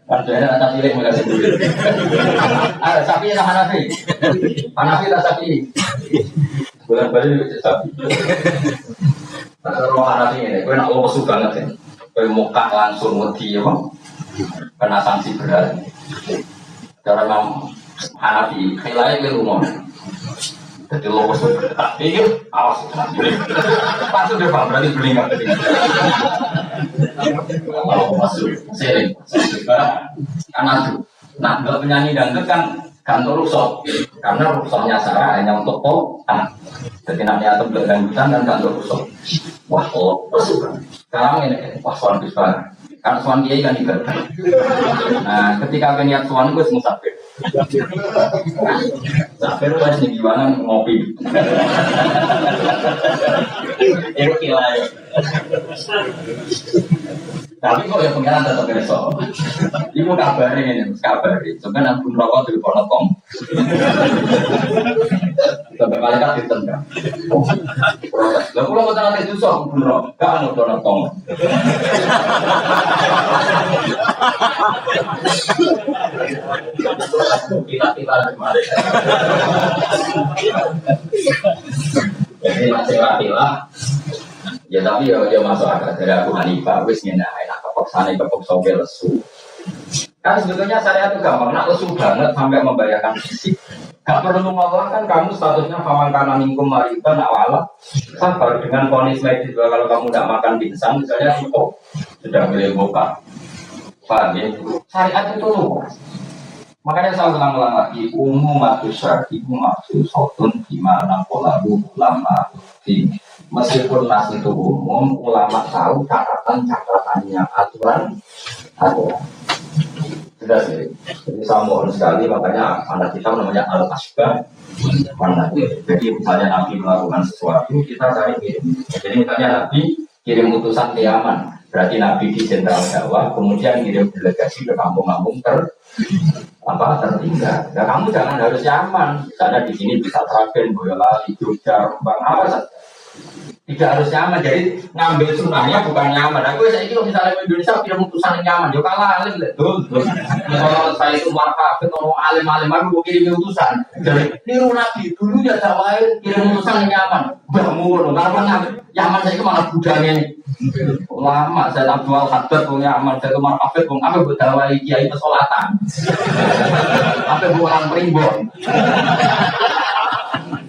Kan dia nak pilih mulai sendiri. Ada sapi yang Hanafi. Hanafi tak sapi. Bulan balik sapi. Kalau Hanafi ini, kau nak lepas banget ya. Kau muka langsung mati ya bang. Kena sanksi berat. Cara Imam Hanafi, khilafnya ke rumah. Jadi lepas berat. Ini awas. Pas udah bang berarti beli nggak tadi. Kalau masuk sering, karena itu. Nah, kalau penyanyi dangdut kan kantor rusak, karena rusaknya Sarah hanya untuk anak. Jadi namanya atau dangdutan dan kantor rusak. Wah, sekarang ini suan besar. Karena suan kiai kan ibadah. Nah, ketika niat suan gue musafir. Musafir gue sih gimana ngopi. Itu kilai. Tapi kok ya pengiran tetap besok. Ibu kabarin ini, kabarin. Sebenarnya pun rokok dari Ponokong. Sampai malaikat ditendang. Protes. Lah kula mboten ate dosa, bener. Gak ono donatong. Tiba-tiba malaikat. Jadi masih lah. Ya tapi ya masuk akal dari Abu Hanifah wis ngene ae nak kepaksane kepaksa lesu. Kan sebetulnya syariat itu gampang, nak lesu banget sampai membahayakan fisik. Gak perlu ngomong kan kamu statusnya faman kana minkum mariban awala. Sabar dengan vonis medis bahwa kalau kamu tidak makan pingsan misalnya itu sudah boleh buka. Paham ya? Syariat itu luas. Makanya saya ulang-ulang lagi umum syar'i maksud sotun gimana pola ulama ini. Meskipun nas itu umum, ulama tahu catatan-catatannya, aturan. Sudah sih. Jadi saya mohon sekali, makanya anak kita namanya al-asbah. Jadi misalnya Nabi melakukan sesuatu, kita cari kirim. Jadi misalnya Nabi kirim utusan ke Yaman, berarti Nabi di sentral Jawa, kemudian kirim delegasi ke kampung-kampung tertinggal. Nah, kamu jangan harus Yaman, misalnya di sini bisa Traben, Boyolali, Jogja, Rembang, apa saja. Tidak harus nyaman, jadi ngambil sunnahnya bukan nyaman. Aku kalau misalnya di Indonesia kirim utusan yang nyaman, yo kalah alim betul. Kalau saya itu markafet, orang alim-alim aku mau kirim utusan. Jadi niru Nabi dulu ya Jawa kirim utusan yang nyaman. Bangun, karena nyaman saya itu malah budanya nih. Lama saya tak jual hadat, nyaman saya itu markafet, apa buat Jawa kiai pesolatan, apa buat orang perimbon.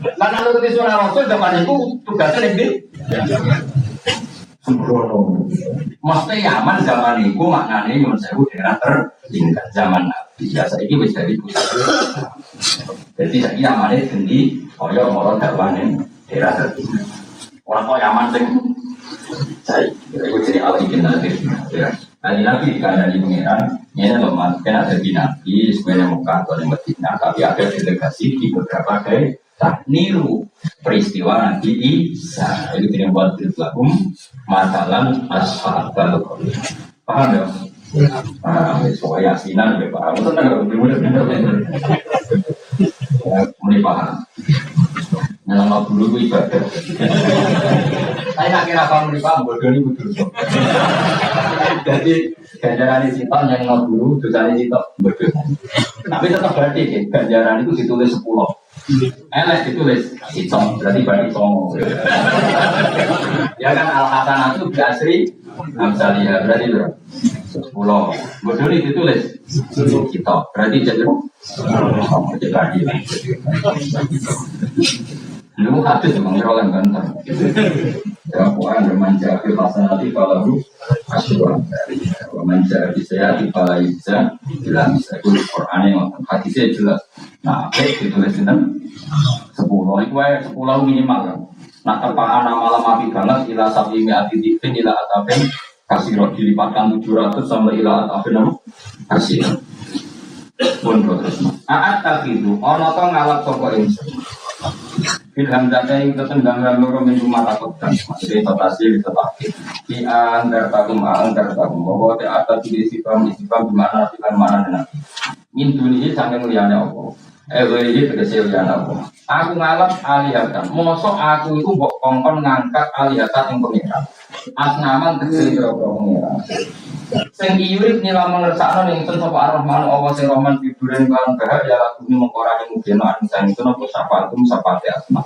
Karena kalau di sunnah Rasul zaman itu tugasnya ini sembrono. Maksudnya Yaman zaman itu maknanya Yaman Sewu daerah tertinggal zaman Nabi. Biasa ini bisa jadi pusat. Jadi saya Yaman itu sendiri, orang dakwah ini daerah tertinggal. Orang kok Yaman sih, saya itu jadi al-ikin nanti. Nanti Nabi dikandani pengiran, ini lemah, kan ada di Nabi, sebenarnya Mekah atau di Madinah, tapi ada delegasi di beberapa daerah. Tak niru peristiwa Nabi Isa itu tidak buat berlakum matalan asfal kalau paham ya? Paham soal yasinan ya paham. Tentang benar-benar mulai paham. Nama dulu itu ibadah. Saya nak kira kamu mulai paham bodoh ini betul. Jadi ganjaran siton yang mau dulu dosanya siton bodoh. Tapi tetap berarti ganjaran itu ditulis 10. Elek ditulis hitam, berarti bagi songo. Ya kan al-hasanah itu biasri Amsaliyah, berarti berapa? 10. Bodoh ditulis kita, berarti jadi songo, jadi bagi. Lu hadis memang rolan ganteng. Ya, orang bermanja di pasanati kalau asyuan dari bermanja di saya di Palaiza bilang saya itu Quran yang hadisnya jelas. Nah, ditulis itu 10. Itu 10 minimal kan. Nah, terpaan malam api banget ila sabi mi'ati dipin ila atapin kasih roh dilipatkan 700 sampai ila atapin kasih. Pun terus. Aat tak itu ono to ngalap sapa insun. Ilham data yang tertendang dan loro minggu mata kotan masih totasi ditetapi di antar takum bahwa teater di sifam gimana sipan mana dan min dunia sampai mulianya Allah ini terkecil liana Allah aku ngalap alihatan mosok aku itu mbok kongkon ngangkat alihatan yang pengiran asnaman terkecil pengiran sing iurik nila mengersakno ning ingsun sapa Ar-Rahman Allah sing Rahman biduren kan bahaya bumi mengkorani mungkin anu sang itu napa sapatum sapate asma.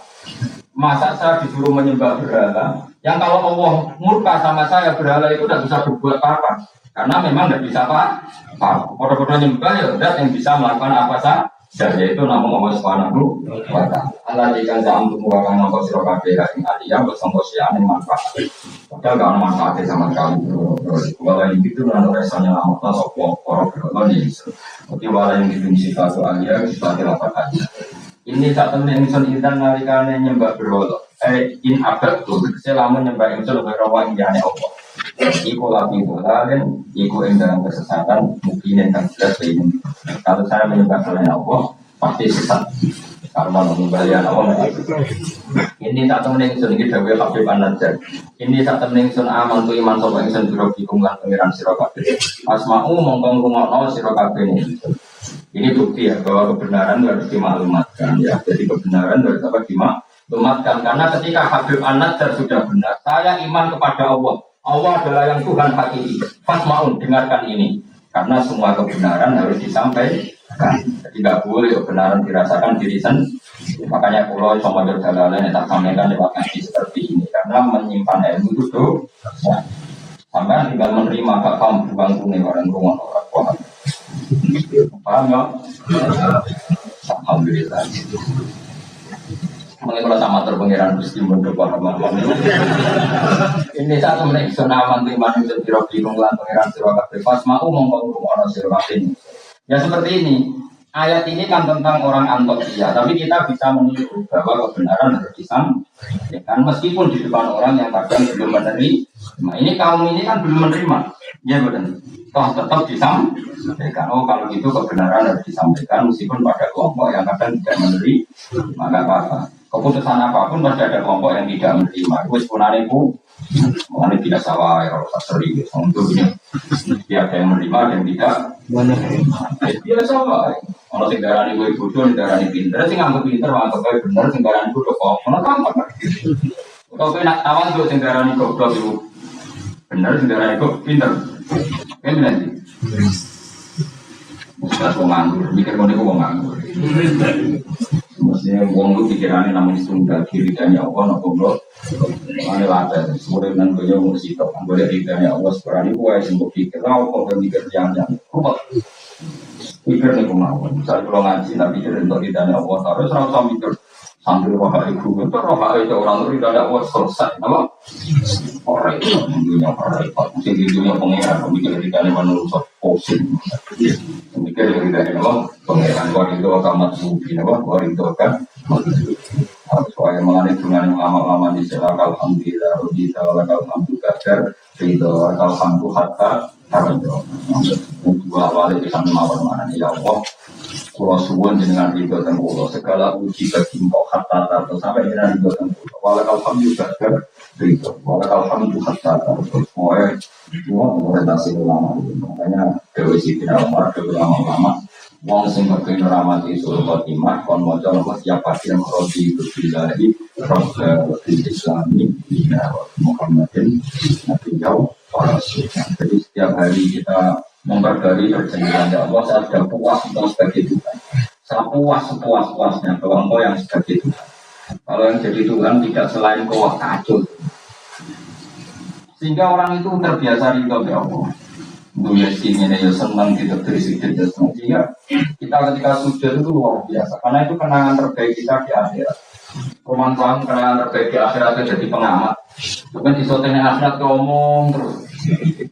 Masa saya disuruh menyembah berhala yang kalau Allah murka sama saya berhala itu tidak bisa berbuat apa-apa karena memang tidak bisa apa-apa. Podo-podo nyembah ya udah yang bisa melakukan apa saja yaitu nama Allah Subhanahu wa ta'ala. Allah jika saya untuk melakukan nama sira kabeh ing aliyah bersama siane manfaat. Padahal gak ada manfaatnya sama sekali. Walau yang gitu ada rasanya lama sopok orang berdoa nih. Oke walau yang gitu sifat aliyah sifat apa aja. Ini tak temen insun intan nalikannya nyembah berhala. In abad tuh selama nyembah insun berhala yang Allah. Iku lagi dan iku yang dalam kesesatan mungkin yang akan jelas ini. Kalau saya menyembah selain Allah pasti sesat. Karena mengembalikan Allah. Ini tak temen insun ini dawe Habib An-Najjar. Ini tak temen insun aman tu iman sopa insun biro bikum lan pengiran sira kabeh. Asma'u mongkong rumakno sira kabeh ini. Ini bukti ya bahwa kebenaran harus dimaklumatkan ya. Jadi kebenaran harus apa dimaklumatkan karena ketika Habib An-Najjar sudah benar, saya iman kepada Allah. Allah adalah yang Tuhan hakiki. Fasma'un, dengarkan ini. Karena semua kebenaran harus disampaikan. Jadi tidak boleh kebenaran dirasakan diri sendiri. Makanya kalau sama jalalan yang tak sampaikan lewat ngaji seperti ini. Karena menyimpan ilmu itu dosa. Sampai tinggal menerima gak paham bukan kuning orang rumah orang kuat. Paham ya? Alhamdulillah. Mungkin kalau sama terpengiran Gusti Mundo paham. Ini satu menit senaman di mana bisa dirobingung lan pengiran sira kabeh pas mau ngomong rumah sira kabeh. Ya seperti ini. Ayat ini kan tentang orang Antioquia, tapi kita bisa meniru bahwa kebenaran harus disampaikan meskipun di depan orang yang kadang belum menerima. Nah, ini kaum ini kan belum menerima, ya benar. Toh tetap disampaikan. Oh kalau gitu kebenaran harus disampaikan meskipun pada kelompok yang kadang tidak menerima, maka apa? Keputusan apapun pasti ada kelompok yang tidak menerima. Wis punane ku, mengenai tidak salah ya kalau serius. Untuk ini, dia ada yang menerima dan tidak menerima. Dia salah. Kalau singgaran ibu bodoh, singgaran pinter, sing anggap pinter, anggap benar, singgaran bodoh kok. Mana tampak? Kalau kau nak tawan juga singgaran goblok itu benar, singgaran itu pinter. Kan nanti. Mustahil nganggur, mikir mau niku nganggur. Maksudnya uang itu pikirannya namun tunggal kiri dan ya Allah nopo bro. Mana lada, semua dengan beliau mesti tahu. Boleh ridhanya Allah sekarang ini gua yang pikir, kau kan mikir jangan. Pikir nih kemauan. Misalnya kalau ngaji nabi pikir untuk ridhanya Allah, harus rasa mikir sambil roha ibu. Itu roha itu orang ridhanya Allah selesai, apa? Orang itu dunia orang itu, mesti di dunia pengeran. Mikir ridhanya manusia posing. Mikir ridhanya Allah, pengeran. Kau itu akan sufi, apa? Kau itu akan supaya mengenai dengan lama-lama di selakal alhamdulillah, rojita lakal alhamdulillah, ridho lakal alhamdulillah, dua wali bisa melawan mana ya Allah. Kalau suwon dengan ridho dan Allah segala uji bagi engkau hatta atau sampai dengan ridho dan Allah. Walakal alhamdulillah ridho, walakal alhamdulillah semua orientasi ulama. Makanya dewi siti Umar, dewi lama-lama. Wong sing kepengin rahmat isul khotimah kon maca lemes ya pasti yang rodi billahi rabbul islami ila Muhammadin nabi jauh rasul. Jadi setiap hari kita memperbarui perjanjian Allah saya sudah puas untuk sebagai Tuhan. Saya puas sepuas-puasnya bahwa engkau yang sebagai Tuhan. Kalau yang jadi Tuhan tidak selain kau kacau. Sehingga orang itu terbiasa ridho ya Allah. Dunia sini ya senang kita bersikap ya senang. Sehingga kita ketika sujud itu luar biasa. Karena itu kenangan terbaik kita di akhirat. Roman-roman kenangan terbaik di akhirat itu jadi pengamat. Bukan di sotenya akhirat ngomong terus.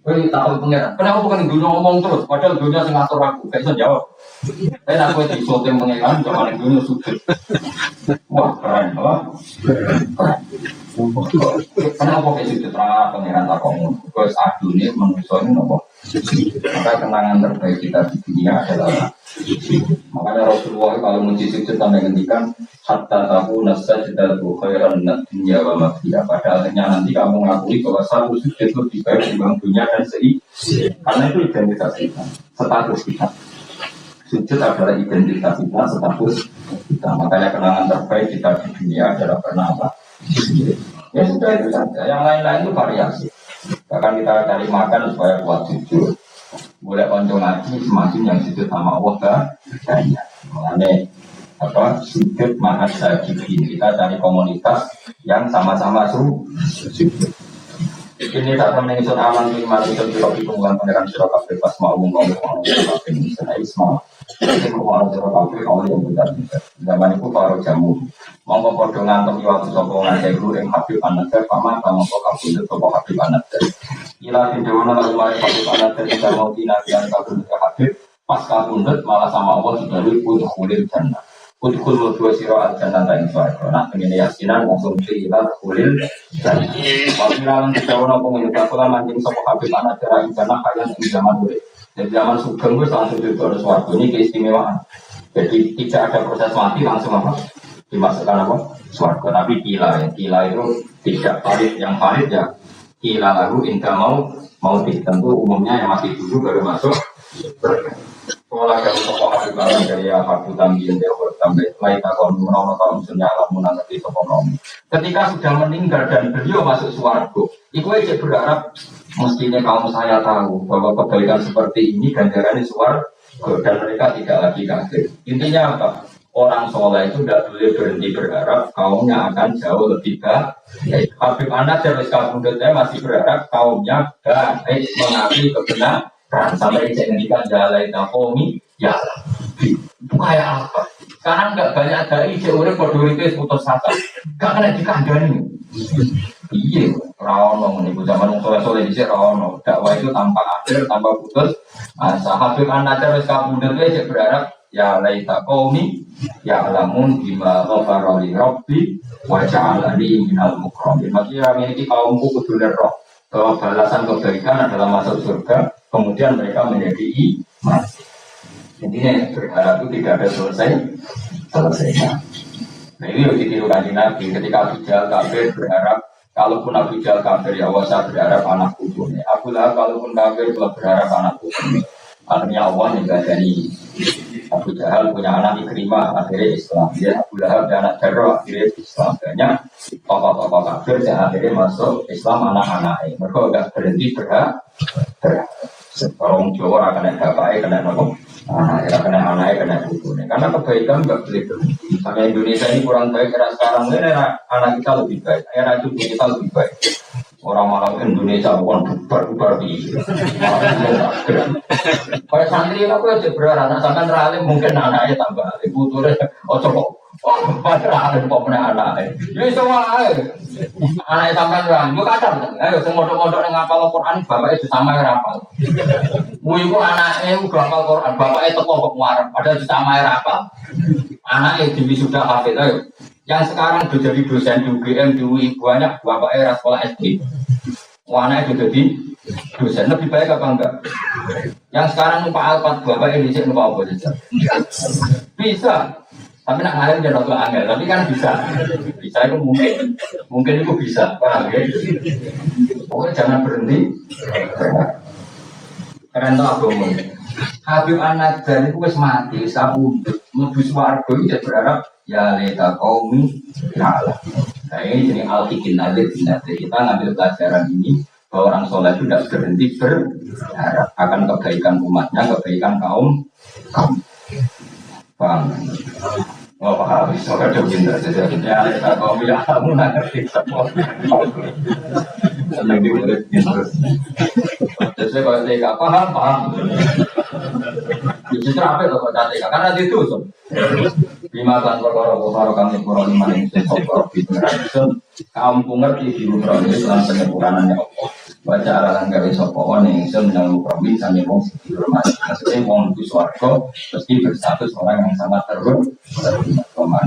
Kau tahu pengiran. Kenapa bukan dunia ngomong terus? Padahal dunia sing ngatur aku. Kayak bisa jawab. Tapi aku di sotenya pengiran jangan dunia sujud. Wah keren, wah keren. Kenapa kayak gitu terang pengiran tak ngomong? Kau saat dunia manusia ini nopo. Maka kenangan terbaik kita di dunia adalah makanya Rasulullah kalau muji sujud sampai ngendikan hatta tahu nasa jidatu khairan dunia wa mafiya. Pada akhirnya nanti kamu mengakui bahwa satu sujud lebih baik dibanding dunia dan karena itu identitas kita, status kita. Sujud adalah identitas kita, status kita. Makanya kenangan terbaik kita di dunia adalah karena apa? Ya sudah itu saja. Yang lain-lain itu variasi. Bahkan kita cari makan supaya kuat jujur. Boleh konco ngaji semakin yang sujud sama Allah banyak. Mengenai apa sujud mahal sajidin. Kita cari komunitas yang sama-sama sujud. Ini tak pernah ingin aman lima itu di kumpulan pangeran sirokap bebas mau ngomong misalnya Ismail. Ini kumpulan sirokap oleh yang benar. Zaman itu baru jamu. Monggo podo ngantuk waktu sokongan dulu yang Habib An-Najjar paman monggo kabudut sapa Habib An-Najjar. Ila tindono lan mari Habib An-Najjar tidak mau dinafian kabudut ke Habib pas kabudut malah sama Allah diberi udkhulil jannah. Udkhul mudwa sira al-jannah ta ing swarga. Nah ngene yasinan langsung ila udkhulil jannah. Wakilan didawono pengusaha kula mancing sapa Habib An-Najjar ing jannah kaya ing zaman urip. Dari zaman sugeng wis langsung diberi swarga ini keistimewaan. Jadi tidak ada proses mati langsung apa? Dimasukkan apa? Swarga. Tapi kila itu tidak valid. Yang valid ya kila lalu indah mau tentu umumnya yang mati dulu baru masuk. Kala gawe sapa Habib dari Habib También Dewa tambah lain takon menawa kaum sunnah lamun ngerti sapa nom. Ketika sudah meninggal dan beliau masuk swarga, iku aja berharap mestinya kaum saya tahu bahwa kebaikan seperti ini ganjarannya swarga dan mereka tidak lagi kafir. Intinya apa? Orang soleh itu tidak boleh berhenti berharap kaumnya akan jauh lebih baik. Habib Anas dan Kabundutnya masih berharap kaumnya baik mengakui kebenaran. Sampai saya ngendikan jalai takomi ya itu kayak apa? Sekarang nggak banyak dari seorang berdiri putus asa, nggak kena dikandani. Iya, rawon nih zaman soleh-soleh di sini rawon. Dakwah itu tanpa akhir, tanpa putus. Habib Anas dan Kabundutnya saya berharap ya laita qaumi ya alamun bima ghafara li rabbi wa ja'alani minal mukramin. Maksudnya memiliki kaumku kudu roh bahwa balasan kebaikan adalah masuk surga, kemudian mereka menjadi iman. Intinya berharap itu tidak ada selesainya. Nah ini yang ditiru kanjeng Nabi ketika Abu Jahal kafir berharap kalaupun Abu Jahal kafir ya Allah saya berharap anak putunya. Abu Lahab kalaupun kafir berharap anak putunya. Akhirnya Allah juga dari Abu Jahal punya anak Ikrimah akhirnya Islam. Dia Abu Lahab dan anak Jarrah akhirnya Islam. Banyak tokoh-tokoh kafir yang akhirnya masuk Islam anak-anaknya. Mereka tidak berhenti berharap. Orang Jawa akan ada baik, kena nopo, anaknya kena bukunya. Karena kebaikan nggak boleh berhenti. Misalnya Indonesia ini kurang baik era sekarang ini era anak kita lebih baik, era cucu kita lebih baik. Orang malam Indonesia bukan bubar di. Kayak santri aku aja berharap anak sampai teralim mungkin anaknya tambah, ibu turun, coba. Pada kok mana anak ini semua anak sampai orang itu kadang ayo semodok-modok yang ngapal Al-Quran bapaknya itu sama yang rapal itu anaknya udah ngapal Quran bapaknya teko kok muarab ada itu sama yang rapal anaknya di sudah hafid ayo yang sekarang sudah jadi dosen di UGM di UI banyak bapaknya sekolah SD anaknya juga jadi dosen lebih baik apa enggak yang sekarang Pak Alpat bapaknya di sini apa saja bisa. Tapi nak ngalir jangan waktu angel, tapi kan bisa itu mungkin itu bisa, paham ya? Pokoknya jangan berhenti. Keren tau aku ngomong. Habib An-Najjar itu wis mati, sabundut, mlebu swarga iki berharap ya leta qaumi ya Allah. Nah ini jenis al-fiqhin alif kita ngambil pelajaran ini bahwa orang soleh itu tidak berhenti berharap akan kebaikan umatnya, kebaikan kaum. Paham? Oh paham, soalnya jauh cinta sejauhnya kita kaum ya kamu ngerti semua senang diurut terus jadi kalau tidak paham justru apa itu kalau tidak karena itu lima tahun perkara kami kurang lima yang saya itu kaum ngerti di rumah ini dalam penyempurnaan Allah baca arahan gawe sopoan yang sedang promin sampai wong di rumah maksudnya wong di swarga pasti berstatus orang yang sangat terhormat